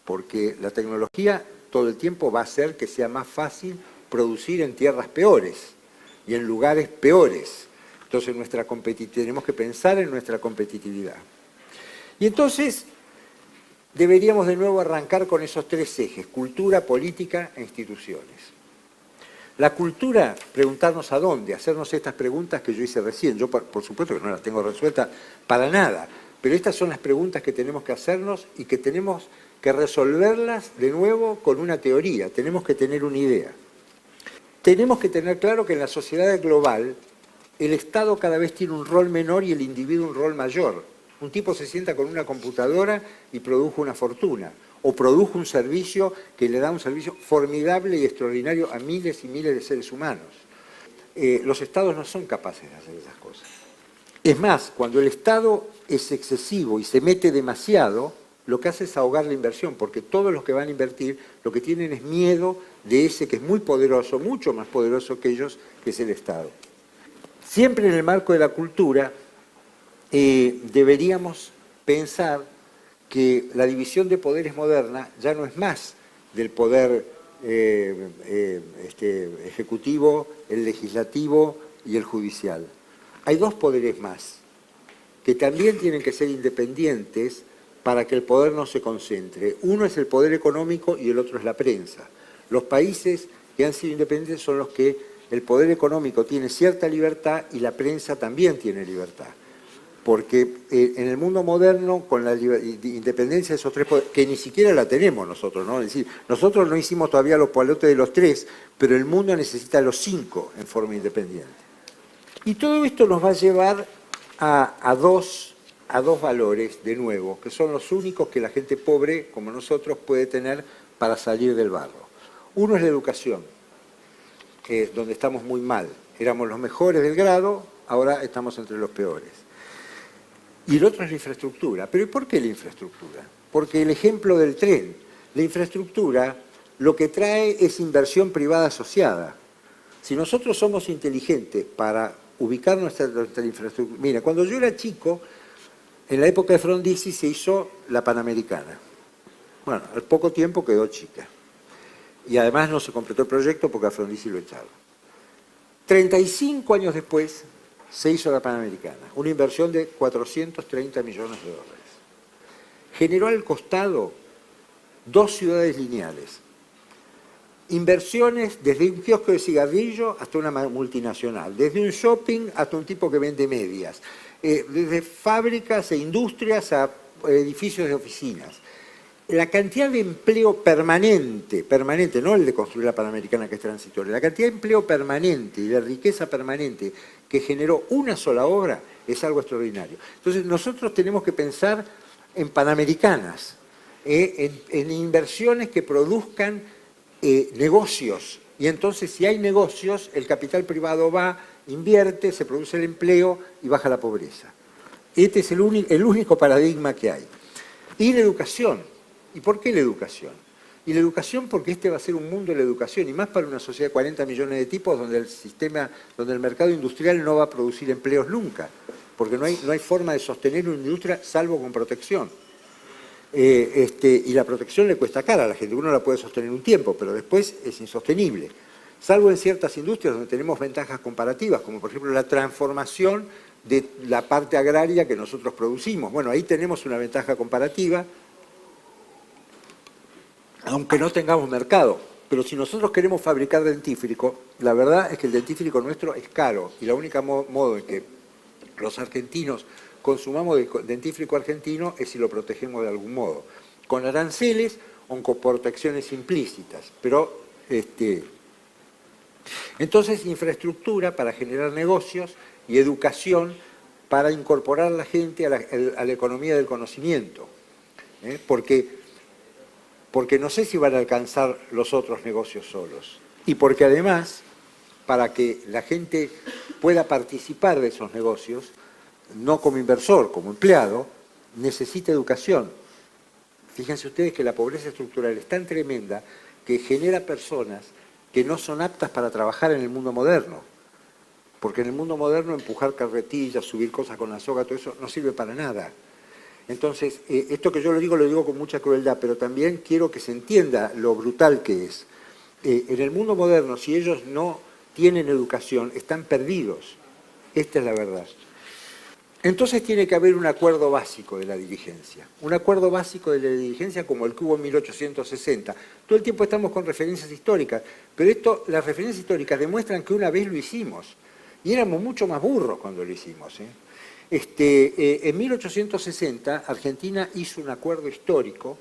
porque la tecnología todo el tiempo va a hacer que sea más fácil producir en tierras peores y en lugares peores. Entonces tenemos que pensar en nuestra competitividad. Y entonces deberíamos de nuevo arrancar con esos tres ejes: cultura, política e instituciones. La cultura, preguntarnos a dónde, hacernos estas preguntas que yo hice recién. Yo, por supuesto que no las tengo resueltas para nada, pero estas son las preguntas que tenemos que hacernos y que tenemos que resolverlas de nuevo con una teoría. Tenemos que tener una idea. Tenemos que tener claro que en la sociedad global el Estado cada vez tiene un rol menor y el individuo un rol mayor. Un tipo se sienta con una computadora y produjo una fortuna, o produjo un servicio que le da un servicio formidable y extraordinario a miles y miles de seres humanos. Los Estados no son capaces de hacer esas cosas. Es más, cuando el Estado es excesivo y se mete demasiado, lo que hace es ahogar la inversión, porque todos los que van a invertir lo que tienen es miedo de ese que es muy poderoso, mucho más poderoso que ellos, que es el Estado. Siempre en el marco de la cultura deberíamos pensar que la división de poderes moderna ya no es más del poder ejecutivo, el legislativo y el judicial. Hay dos poderes más, que también tienen que ser independientes para que el poder no se concentre. Uno es el poder económico y el otro es la prensa. Los países que han sido independientes son los que el poder económico tiene cierta libertad y la prensa también tiene libertad. Porque en el mundo moderno, con la independencia de esos tres poderes, que ni siquiera la tenemos nosotros, ¿no? Es decir, nosotros no hicimos todavía los palotes de los tres, pero el mundo necesita los 5 en forma independiente. Y todo esto nos va a llevar a dos valores, de nuevo, que son los únicos que la gente pobre, como nosotros, puede tener para salir del barro. Uno es la educación, donde estamos muy mal. Éramos los mejores del grado, ahora estamos entre los peores. Y el otro es la infraestructura. ¿Pero y por qué la infraestructura? Porque el ejemplo del tren, la infraestructura lo que trae es inversión privada asociada. Si nosotros somos inteligentes para ubicar nuestra infraestructura... Mira, cuando yo era chico, en la época de Frondizi se hizo la Panamericana. Bueno, al poco tiempo quedó chica. Y además no se completó el proyecto porque a Frondizi lo echaron. 35 años después se hizo la Panamericana, una inversión de 430 millones de dólares. Generó al costado 2 ciudades lineales. Inversiones desde un kiosco de cigarrillo hasta una multinacional, desde un shopping hasta un tipo que vende medias, desde fábricas e industrias a edificios de oficinas. La cantidad de empleo permanente, no el de construir la Panamericana que es transitoria, la cantidad de empleo permanente y de riqueza permanente que generó una sola obra es algo extraordinario. Entonces nosotros tenemos que pensar en Panamericanas, en inversiones que produzcan negocios. Y entonces si hay negocios, el capital privado va, invierte, se produce el empleo y baja la pobreza. Este es el único paradigma que hay. Y la educación. ¿Y por qué la educación? Y la educación porque este va a ser un mundo de la educación, y más para una sociedad de 40 millones de tipos donde el mercado industrial no va a producir empleos nunca, porque no hay forma de sostener una industria salvo con protección. Y la protección le cuesta cara a la gente, uno la puede sostener un tiempo, pero después es insostenible. Salvo en ciertas industrias donde tenemos ventajas comparativas, como por ejemplo la transformación de la parte agraria que nosotros producimos. Bueno, ahí tenemos una ventaja comparativa, aunque no tengamos mercado. Pero si nosotros queremos fabricar dentífrico, la verdad es que el dentífrico nuestro es caro, y la única modo en que los argentinos consumamos dentífrico argentino es si lo protegemos de algún modo, con aranceles o con protecciones implícitas. Pero entonces infraestructura para generar negocios y educación para incorporar a la gente a la economía del conocimiento. Porque no sé si van a alcanzar los otros negocios solos. Y porque además, para que la gente pueda participar de esos negocios, no como inversor, como empleado, necesita educación. Fíjense ustedes que la pobreza estructural es tan tremenda que genera personas que no son aptas para trabajar en el mundo moderno. Porque en el mundo moderno empujar carretillas, subir cosas con la soga, todo eso no sirve para nada. Entonces, esto que yo lo digo con mucha crueldad, pero también quiero que se entienda lo brutal que es. En el mundo moderno, si ellos no tienen educación, están perdidos. Esta es la verdad. Entonces tiene que haber un acuerdo básico de la dirigencia. Un acuerdo básico de la dirigencia como el que hubo en 1860. Todo el tiempo estamos con referencias históricas, pero las referencias históricas demuestran que una vez lo hicimos. Y éramos mucho más burros cuando lo hicimos, en 1860 Argentina hizo un acuerdo histórico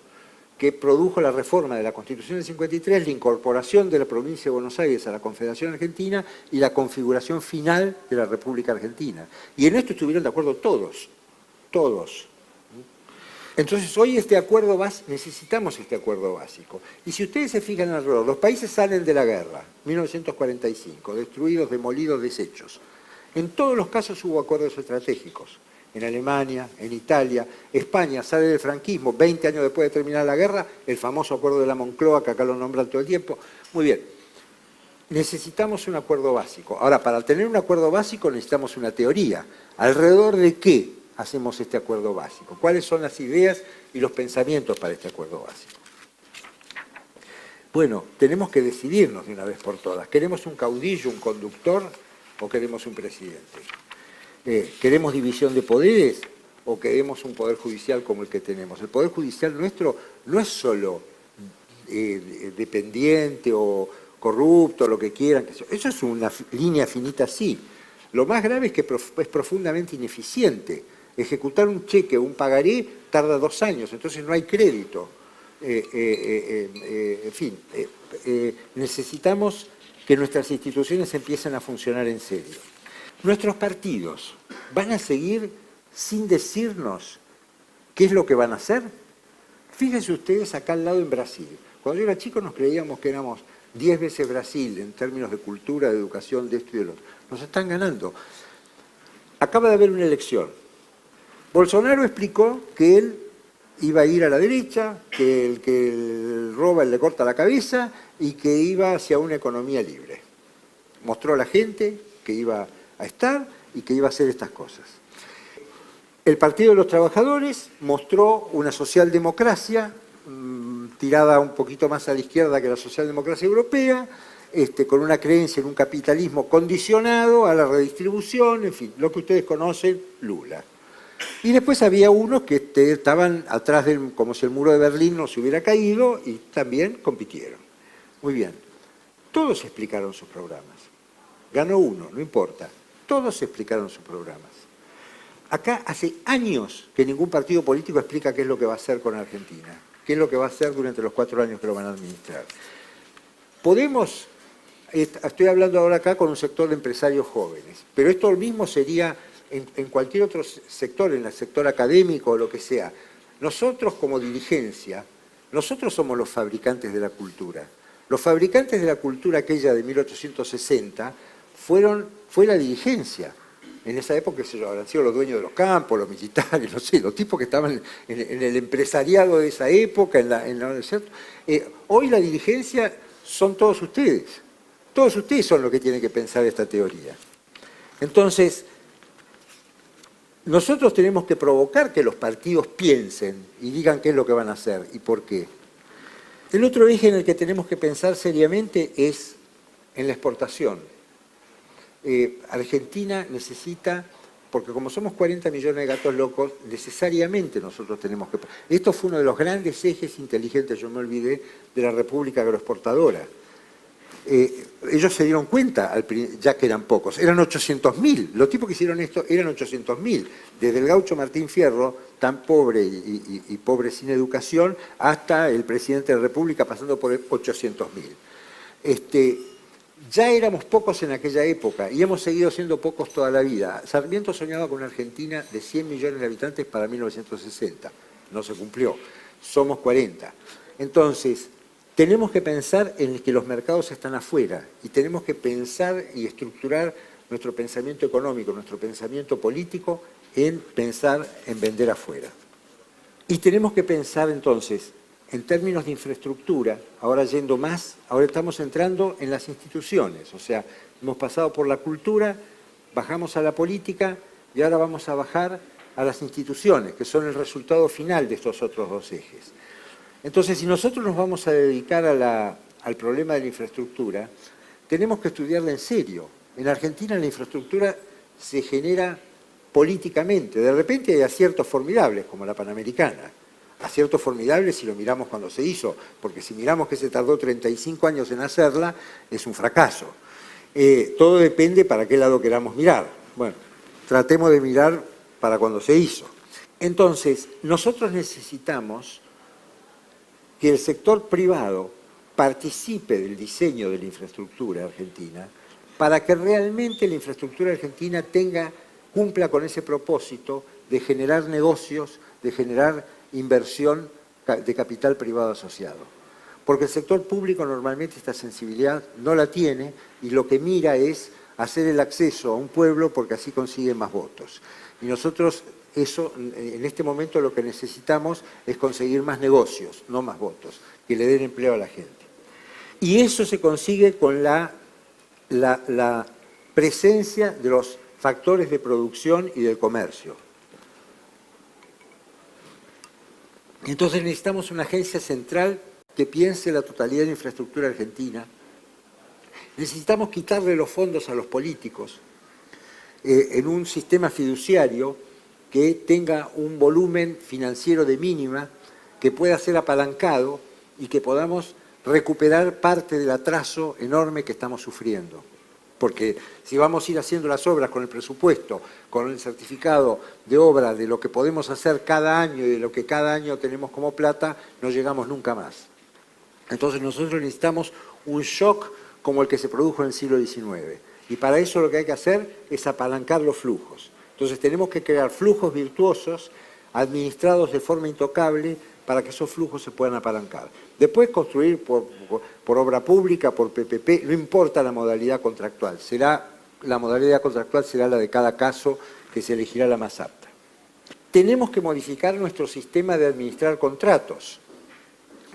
que produjo la reforma de la Constitución del 53, la incorporación de la provincia de Buenos Aires a la Confederación Argentina y la configuración final de la República Argentina. Y en esto estuvieron de acuerdo todos. Entonces hoy necesitamos este acuerdo básico. Y si ustedes se fijan en el reloj, los países salen de la guerra, 1945, destruidos, demolidos, deshechos. En todos los casos hubo acuerdos estratégicos. en Alemania, en Italia. España sale del franquismo 20 años después de terminar la guerra, el famoso acuerdo de la Moncloa, que acá lo nombran todo el tiempo. Muy bien. Necesitamos un acuerdo básico. Ahora, para tener un acuerdo básico necesitamos una teoría. ¿Alrededor de qué hacemos este acuerdo básico? ¿Cuáles son las ideas y los pensamientos para este acuerdo básico? Bueno, tenemos que decidirnos de una vez por todas. ¿Queremos un caudillo, un conductor o queremos un presidente? ¿Queremos división de poderes o queremos un poder judicial como el que tenemos? El poder judicial nuestro no es solo dependiente o corrupto, lo que quieran. Eso es una línea finita, sí. Lo más grave es que es profundamente ineficiente. Ejecutar un cheque o un pagaré tarda 2 años, entonces no hay crédito. En fin, necesitamos que nuestras instituciones empiecen a funcionar en serio. Nuestros partidos van a seguir sin decirnos qué es lo que van a hacer. Fíjense ustedes acá al lado en Brasil. Cuando yo era chico nos creíamos que éramos 10 veces Brasil en términos de cultura, de educación, de esto y de lo otro. Nos están ganando. Acaba de haber una elección. Bolsonaro explicó que él iba a ir a la derecha, que el que roba le corta la cabeza y que iba hacia una economía libre. Mostró a la gente que iba a estar y que iba a hacer estas cosas. El Partido de los Trabajadores mostró una socialdemocracia tirada un poquito más a la izquierda que la socialdemocracia europea, con una creencia en un capitalismo condicionado a la redistribución, en fin, lo que ustedes conocen, Lula. Y después había unos que estaban atrás como si el muro de Berlín no se hubiera caído y también compitieron. Muy bien, todos explicaron sus programas. Ganó uno, no importa, todos explicaron sus programas. Acá hace años que ningún partido político explica qué es lo que va a hacer con Argentina, qué es lo que va a hacer durante los 4 años que lo van a administrar. Podemos, estoy hablando ahora acá con un sector de empresarios jóvenes, pero esto mismo sería en cualquier otro sector, en el sector académico o lo que sea. Nosotros como dirigencia, nosotros somos los fabricantes de la cultura. Los fabricantes de la cultura aquella de 1860 fue la dirigencia. En esa época habrán sido los dueños de los campos, los militares, no sé, los tipos que estaban en el empresariado de esa época, hoy la dirigencia son todos ustedes. Todos ustedes son los que tienen que pensar esta teoría. Entonces, nosotros tenemos que provocar que los partidos piensen y digan qué es lo que van a hacer y por qué. El otro eje en el que tenemos que pensar seriamente es en la exportación. Argentina necesita, porque como somos 40 millones de gatos locos, necesariamente nosotros tenemos que... Esto fue uno de los grandes ejes inteligentes, yo me olvidé, de la República Agroexportadora. Ellos se dieron cuenta, ya que eran pocos, eran 800.000, los tipos que hicieron esto eran 800.000, desde el gaucho Martín Fierro, tan pobre y pobre sin educación, hasta el presidente de la República, pasando por 800.000. Ya éramos pocos en aquella época y hemos seguido siendo pocos toda la vida. Sarmiento soñaba con una Argentina de 100 millones de habitantes para 1960, no se cumplió, somos 40. Entonces, tenemos que pensar en que los mercados están afuera y tenemos que pensar y estructurar nuestro pensamiento económico, nuestro pensamiento político en pensar en vender afuera. Y tenemos que pensar entonces en términos de infraestructura, ahora estamos entrando en las instituciones, o sea, hemos pasado por la cultura, bajamos a la política y ahora vamos a bajar a las instituciones, que son el resultado final de estos otros 2 ejes. Entonces, si nosotros nos vamos a dedicar al problema de la infraestructura, tenemos que estudiarla en serio. En Argentina la infraestructura se genera políticamente. De repente hay aciertos formidables, como la Panamericana. Aciertos formidables si lo miramos cuando se hizo, porque si miramos que se tardó 35 años en hacerla, es un fracaso. Todo depende para qué lado queramos mirar. Bueno, tratemos de mirar para cuando se hizo. Entonces, nosotros necesitamos que el sector privado participe del diseño de la infraestructura argentina para que realmente la infraestructura argentina cumpla con ese propósito de generar negocios, de generar inversión de capital privado asociado. Porque el sector público normalmente esta sensibilidad no la tiene y lo que mira es hacer el acceso a un pueblo porque así consigue más votos. Y nosotros eso, en este momento lo que necesitamos es conseguir más negocios, no más votos, que le den empleo a la gente. Y eso se consigue con la presencia de los factores de producción y del comercio. Entonces necesitamos una agencia central que piense la totalidad de la infraestructura argentina. Necesitamos quitarle los fondos a los políticos en un sistema fiduciario que tenga un volumen financiero de mínima, que pueda ser apalancado y que podamos recuperar parte del atraso enorme que estamos sufriendo. Porque si vamos a ir haciendo las obras con el presupuesto, con el certificado de obra de lo que podemos hacer cada año y de lo que cada año tenemos como plata, no llegamos nunca más. Entonces nosotros necesitamos un shock como el que se produjo en el siglo XIX. Y para eso lo que hay que hacer es apalancar los flujos. Entonces tenemos que crear flujos virtuosos, administrados de forma intocable, para que esos flujos se puedan apalancar. Después construir por obra pública, por PPP, no importa la modalidad contractual. La modalidad contractual será la de cada caso, que se elegirá la más apta. Tenemos que modificar nuestro sistema de administrar contratos,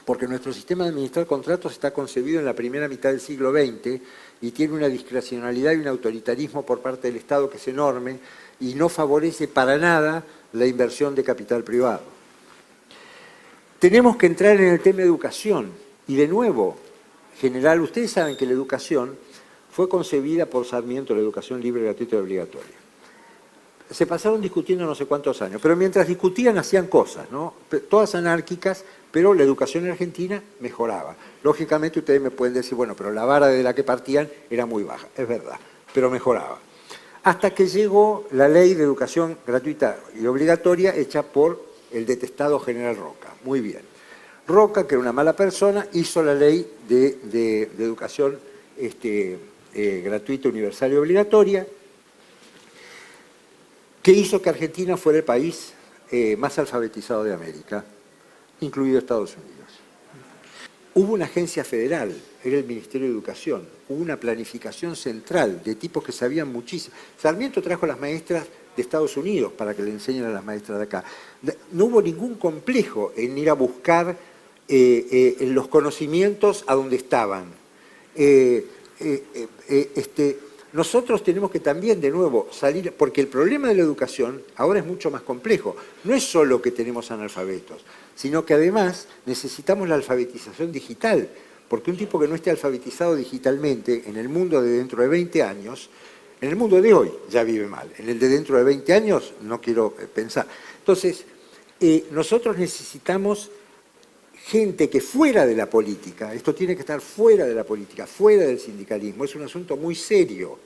porque nuestro sistema de administrar contratos está concebido en la primera mitad del siglo XX y tiene una discrecionalidad y un autoritarismo por parte del Estado que es enorme y no favorece para nada la inversión de capital privado. Tenemos que entrar en el tema de educación y de nuevo, general, ustedes saben que la educación fue concebida por Sarmiento, la educación libre, gratuita y obligatoria. Se pasaron discutiendo no sé cuántos años, pero mientras discutían hacían cosas, ¿no? Todas anárquicas, pero la educación en Argentina mejoraba. Lógicamente ustedes me pueden decir, bueno, pero la vara de la que partían era muy baja, es verdad, pero mejoraba. Hasta que llegó la ley de educación gratuita y obligatoria hecha por el detestado general Roca. Muy bien. Roca, que era una mala persona, hizo la ley de educación gratuita, universal y obligatoria, que hizo que Argentina fuera el país más alfabetizado de América, incluido Estados Unidos. Hubo una agencia federal, era el Ministerio de Educación, hubo una planificación central de tipos que sabían muchísimo. Sarmiento trajo a las maestras de Estados Unidos para que le enseñen a las maestras de acá. No hubo ningún complejo en ir a buscar los conocimientos a donde estaban. Nosotros tenemos que también, de nuevo, salir, porque el problema de la educación ahora es mucho más complejo. No es solo que tenemos analfabetos, sino que además necesitamos la alfabetización digital, porque un tipo que no esté alfabetizado digitalmente en el mundo de dentro de 20 años, en el mundo de hoy ya vive mal, en el de dentro de 20 años no quiero pensar. Entonces, nosotros necesitamos gente que fuera de la política, esto tiene que estar fuera de la política, fuera del sindicalismo, es un asunto muy serio,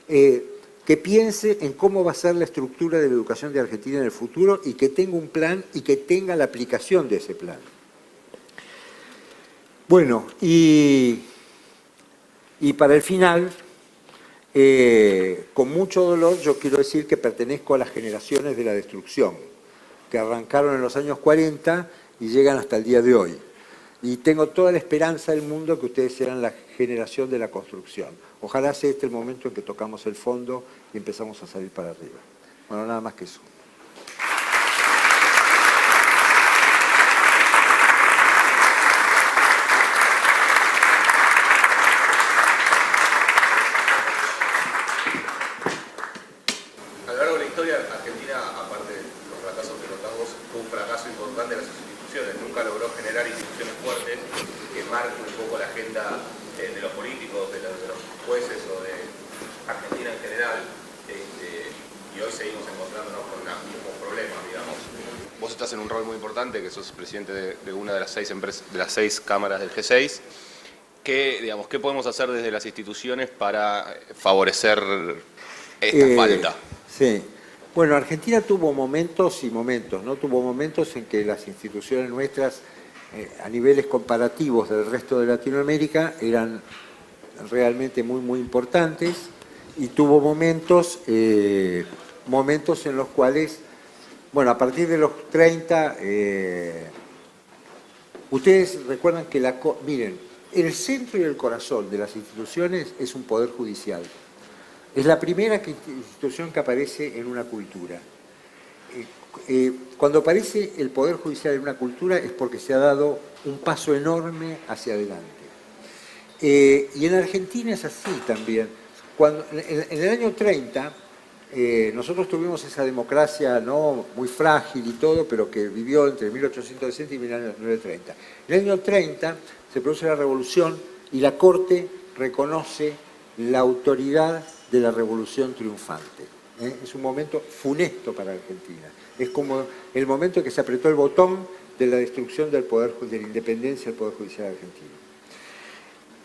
que piense en cómo va a ser la estructura de la educación de Argentina en el futuro y que tenga un plan y que tenga la aplicación de ese plan. Bueno, y para el final, con mucho dolor yo quiero decir que pertenezco a las generaciones de la destrucción, que arrancaron en los años 40 y llegan hasta el día de hoy. Y tengo toda la esperanza del mundo que ustedes serán la generación de la construcción. Ojalá sea este el momento en que tocamos el fondo y empezamos a salir para arriba. Bueno, nada más que eso. A lo largo de la historia, Argentina, aparte de los fracasos que notamos, fue un fracaso importante de las instituciones. Nunca logró generar instituciones fuertes que marquen un poco la agenda de los políticos, de los jueces o de Argentina en general. Y hoy seguimos encontrándonos con los mismos problemas, digamos. Vos estás en un rol muy importante, que sos presidente de una de las 6 cámaras del G6. ¿Qué podemos hacer desde las instituciones para favorecer esta falta? Sí. Bueno, Argentina tuvo momentos y momentos, ¿no? Tuvo momentos en que las instituciones nuestras, a niveles comparativos del resto de Latinoamérica, eran realmente muy, muy importantes, y tuvo momentos en los cuales, bueno, a partir de los 30, ustedes recuerdan que miren, el centro y el corazón de las instituciones es un poder judicial. Es la primera institución que aparece en una cultura. Cuando aparece el Poder Judicial en una cultura es porque se ha dado un paso enorme hacia adelante. Y en Argentina es así también. En el año 30, nosotros tuvimos esa democracia, ¿no?, muy frágil y todo, pero que vivió entre 1860 y 1930. En el año 30 se produce la revolución y la Corte reconoce la autoridad de la revolución triunfante. Es un momento funesto para Argentina. Es como el momento en que se apretó el botón de la destrucción del poder, de la independencia del Poder Judicial argentino.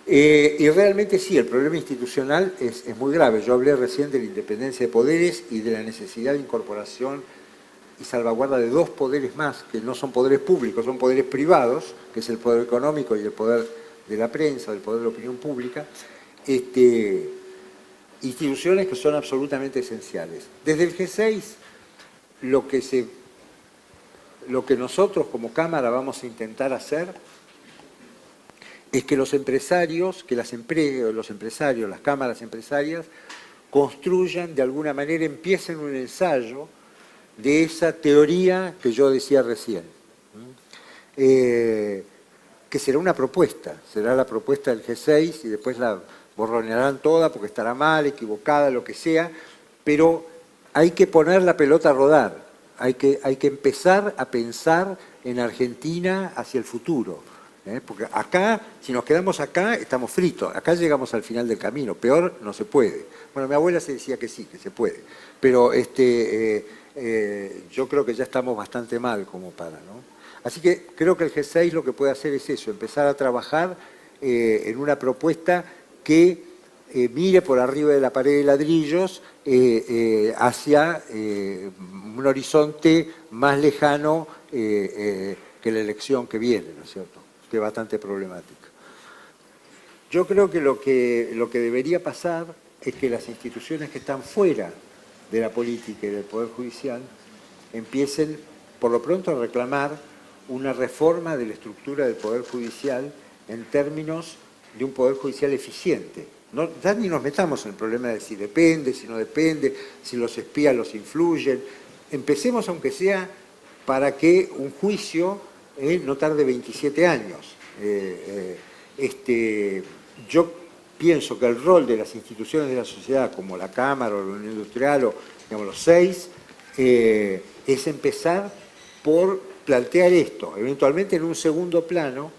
Y realmente sí, el problema institucional es muy grave. Yo hablé recién de la independencia de poderes y de la necesidad de incorporación y salvaguarda de dos poderes más, que no son poderes públicos, son poderes privados, que es el poder económico y el poder de la prensa, el poder de la opinión pública, instituciones que son absolutamente esenciales. Desde el G6, lo que nosotros como Cámara vamos a intentar hacer es que los empresarios, las cámaras empresarias, construyan, de alguna manera, empiecen un ensayo de esa teoría que yo decía recién, que será una propuesta, será la propuesta del G6 y después la borronearán toda porque estará mal, equivocada, lo que sea, pero hay que poner la pelota a rodar, hay que empezar a pensar en Argentina hacia el futuro. Porque acá, si nos quedamos acá, estamos fritos. Acá llegamos al final del camino. Peor no se puede. Bueno, mi abuela se decía que sí, que se puede. Pero yo creo que ya estamos bastante mal como para, ¿no? Así que creo que el G6 lo que puede hacer es eso, empezar a trabajar en una propuesta que mire por arriba de la pared de ladrillos hacia un horizonte más lejano que la elección que viene, ¿no es cierto?, que es bastante problemática. Yo creo que lo que debería pasar es que las instituciones que están fuera de la política y del Poder Judicial empiecen, por lo pronto, a reclamar una reforma de la estructura del Poder Judicial en términos de un Poder Judicial eficiente. No, ya ni nos metamos en el problema de si depende, si no depende, si los espías los influyen. Empecemos, aunque sea, para que un juicio no tarde 27 años. Yo pienso que el rol de las instituciones de la sociedad, como la Cámara o la Unión Industrial, o digamos, los 6, es empezar por plantear esto, eventualmente en un segundo plano,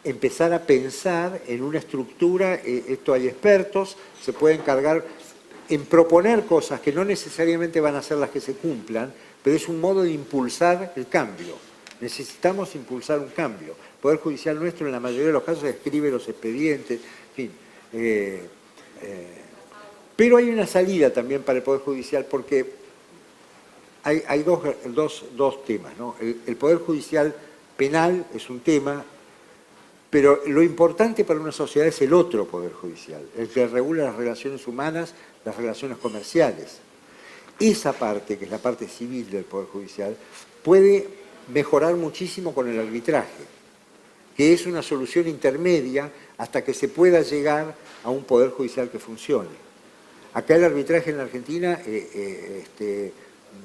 empezar a pensar en una estructura. Esto hay expertos, se puede encargar en proponer cosas que no necesariamente van a ser las que se cumplan, pero es un modo de impulsar el cambio. Necesitamos impulsar un cambio. El Poder Judicial nuestro, en la mayoría de los casos, escribe los expedientes, en fin. Pero hay una salida también para el Poder Judicial, porque hay dos temas, ¿no? El Poder Judicial penal es un tema, pero lo importante para una sociedad es el otro Poder Judicial, el que regula las relaciones humanas, las relaciones comerciales. Esa parte, que es la parte civil del Poder Judicial, puede mejorar muchísimo con el arbitraje, que es una solución intermedia hasta que se pueda llegar a un Poder Judicial que funcione. Acá el arbitraje en la Argentina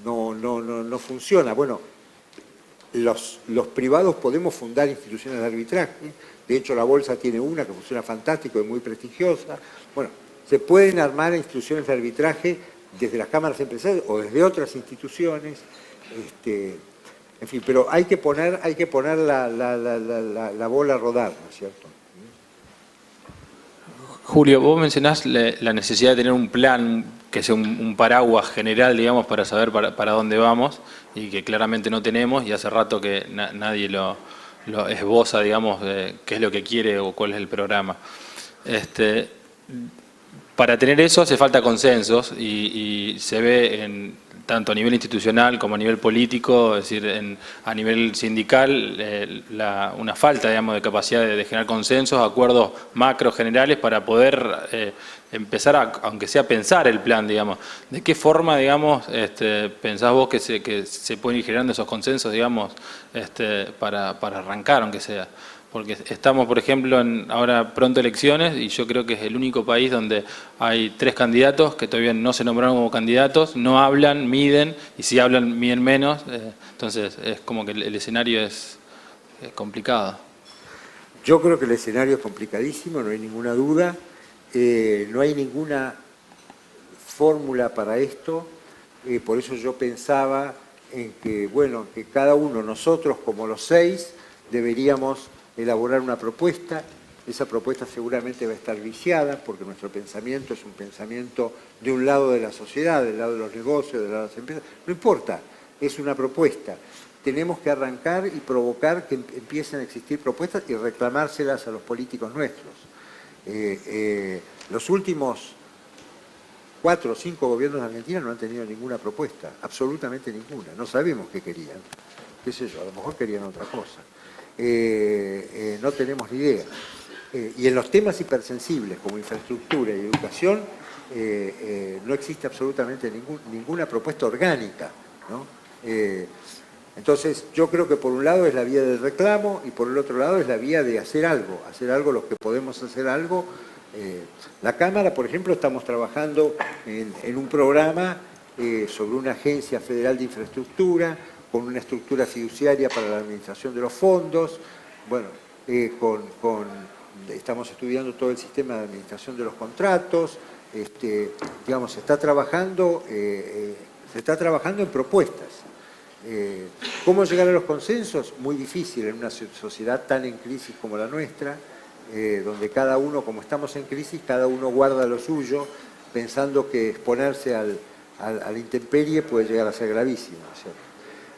no funciona. Bueno, los privados podemos fundar instituciones de arbitraje, de hecho la Bolsa tiene una que funciona fantástico y muy prestigiosa. Bueno, se pueden armar instituciones de arbitraje desde las cámaras empresariales o desde otras instituciones, en fin, pero hay que poner la bola a rodar, ¿no es cierto? Julio, vos mencionás la necesidad de tener un plan que sea un paraguas general, digamos, para saber para dónde vamos, y que claramente no tenemos, y hace rato que nadie lo esboza, digamos, qué es lo que quiere o cuál es el programa. Para tener eso hace falta consensos y se ve tanto a nivel institucional como a nivel político, es decir, a nivel sindical, una falta, digamos, de capacidad de generar consensos, acuerdos macro generales para poder empezar aunque sea pensar el plan, digamos. ¿De qué forma, digamos, pensás vos que se pueden ir generando esos consensos, digamos, para arrancar, aunque sea? Porque estamos, por ejemplo, en ahora pronto elecciones y yo creo que es el único país donde hay 3 candidatos que todavía no se nombraron como candidatos, no hablan, miden, y si hablan, miden menos. Entonces, es como que el escenario es complicado. Yo creo que el escenario es complicadísimo, no hay ninguna duda. No hay ninguna fórmula para esto. Por eso yo pensaba en que, bueno, que cada uno, nosotros como los 6, deberíamos elaborar una propuesta. Esa propuesta seguramente va a estar viciada porque nuestro pensamiento es un pensamiento de un lado de la sociedad, del lado de los negocios, del lado de las empresas. No importa, es una propuesta. Tenemos que arrancar y provocar que empiecen a existir propuestas y reclamárselas a los políticos nuestros. Los últimos 4 o 5 gobiernos de Argentina no han tenido ninguna propuesta, absolutamente ninguna. No sabemos qué querían, qué sé yo, a lo mejor querían otra cosa. No tenemos ni idea. Y en los temas hipersensibles como infraestructura y educación no existe absolutamente ninguna propuesta orgánica, ¿no? Entonces yo creo que por un lado es la vía del reclamo y por el otro lado es la vía de hacer algo los que podemos hacer algo. La Cámara, por ejemplo, estamos trabajando en un programa sobre una agencia federal de infraestructura, con una estructura fiduciaria para la administración de los fondos. Bueno, estamos estudiando todo el sistema de administración de los contratos. Digamos, se está trabajando en propuestas. ¿Cómo llegar a los consensos? Muy difícil en una sociedad tan en crisis como la nuestra, donde cada uno, como estamos en crisis, cada uno guarda lo suyo, pensando que exponerse a la intemperie puede llegar a ser gravísimo, ¿cierto?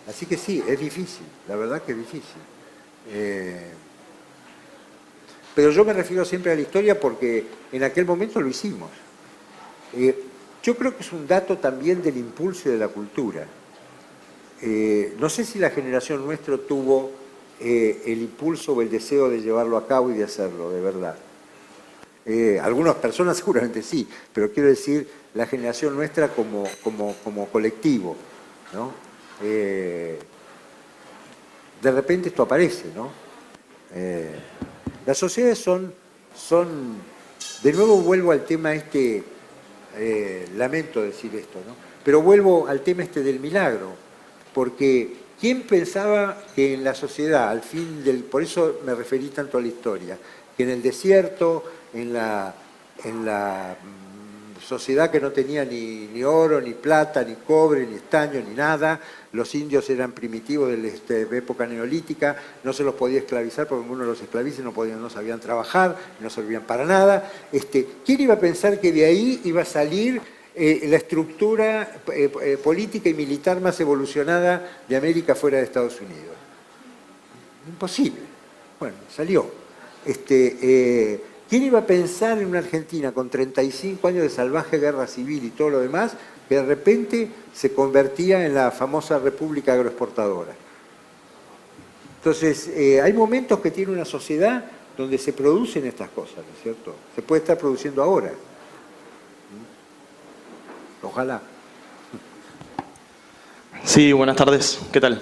Así que sí, es difícil, la verdad que es difícil. Pero yo me refiero siempre a la historia porque en aquel momento lo hicimos. Yo creo que es un dato también del impulso de la cultura. No sé si la generación nuestra tuvo el impulso o el deseo de llevarlo a cabo y de hacerlo, de verdad. Algunas personas seguramente sí, pero quiero decir la generación nuestra como colectivo, ¿no? De repente esto aparece, ¿no? Las sociedades son, de nuevo vuelvo al tema lamento decir esto, ¿no? Pero vuelvo al tema del milagro, porque ¿quién pensaba que en la sociedad, al fin por eso me referí tanto a la historia, que en el desierto, en la sociedad que no tenía ni oro, ni plata, ni cobre, ni estaño, ni nada, los indios eran primitivos de época neolítica, no se los podía esclavizar porque uno los esclaviza no sabían trabajar, no servían para nada. ¿Quién iba a pensar que de ahí iba a salir la estructura política y militar más evolucionada de América fuera de Estados Unidos? Imposible. Bueno, salió. ¿Quién iba a pensar en una Argentina con 35 años de salvaje guerra civil y todo lo demás, que de repente se convertía en la famosa república agroexportadora? Entonces, hay momentos que tiene una sociedad donde se producen estas cosas, ¿no es cierto? Se puede estar produciendo ahora. Ojalá. Sí, buenas tardes. ¿Qué tal?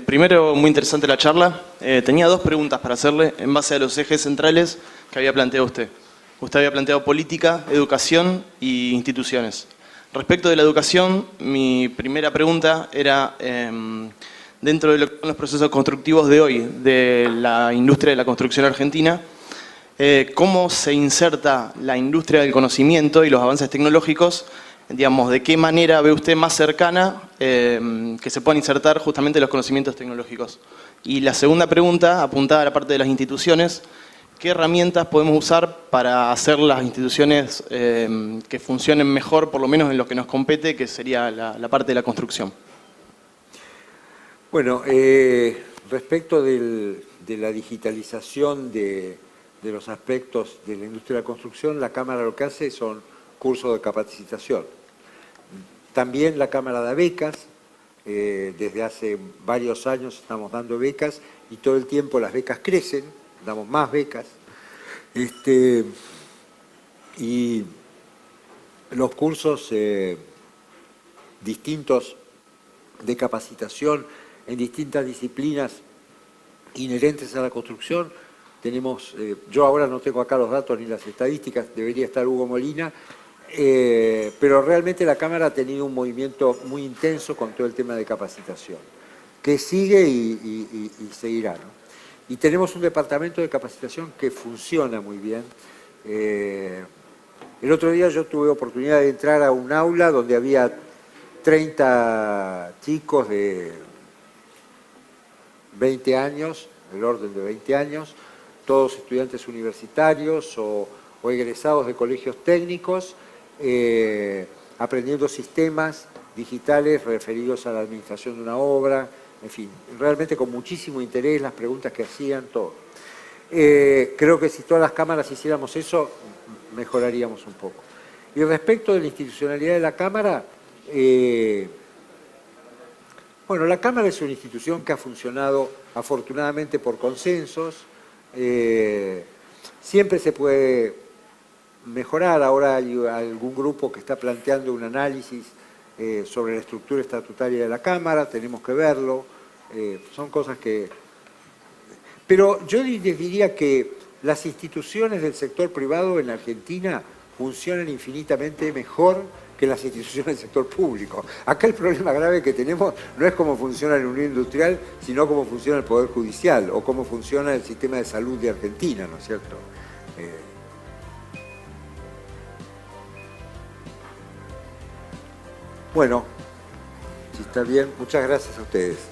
Primero, muy interesante la charla. Tenía 2 preguntas para hacerle en base a los ejes centrales que había planteado usted. Usted había planteado política, educación y instituciones. Respecto de la educación, mi primera pregunta era, dentro de los procesos constructivos de hoy, de la industria de la construcción argentina, ¿cómo se inserta la industria del conocimiento y los avances tecnológicos? Digamos, ¿de qué manera ve usted más cercana que se puedan insertar justamente los conocimientos tecnológicos? Y la segunda pregunta, apuntada a la parte de las instituciones, ¿qué herramientas podemos usar para hacer las instituciones que funcionen mejor, por lo menos en lo que nos compete, que sería la parte de la construcción? Bueno, respecto de la digitalización de los aspectos de la industria de la construcción, la Cámara lo que hace son cursos de capacitación. También la Cámara da becas, desde hace varios años estamos dando becas y todo el tiempo las becas crecen, damos más becas. Y los cursos distintos de capacitación en distintas disciplinas inherentes a la construcción. Tenemos, yo ahora no tengo acá los datos ni las estadísticas, debería estar Hugo Molina, pero realmente la Cámara ha tenido un movimiento muy intenso con todo el tema de capacitación, que sigue y seguirá, ¿no? Y tenemos un departamento de capacitación que funciona muy bien. El otro día yo tuve oportunidad de entrar a un aula donde había 30 chicos de 20 años, del orden de 20 años, todos estudiantes universitarios o egresados de colegios técnicos, aprendiendo sistemas digitales referidos a la administración de una obra, en fin, realmente con muchísimo interés, las preguntas que hacían, todo. Creo que si todas las cámaras hiciéramos eso, mejoraríamos un poco. Y respecto de la institucionalidad de la Cámara, bueno, la Cámara es una institución que ha funcionado afortunadamente por consensos, siempre se puede mejorar. Ahora hay algún grupo que está planteando un análisis sobre la estructura estatutaria de la Cámara, tenemos que verlo, son cosas que... Pero yo les diría que las instituciones del sector privado en Argentina funcionan infinitamente mejor que las instituciones del sector público. Acá el problema grave que tenemos no es cómo funciona la Unión Industrial, sino cómo funciona el Poder Judicial o cómo funciona el sistema de salud de Argentina, ¿no es cierto? Bueno, si está bien, muchas gracias a ustedes.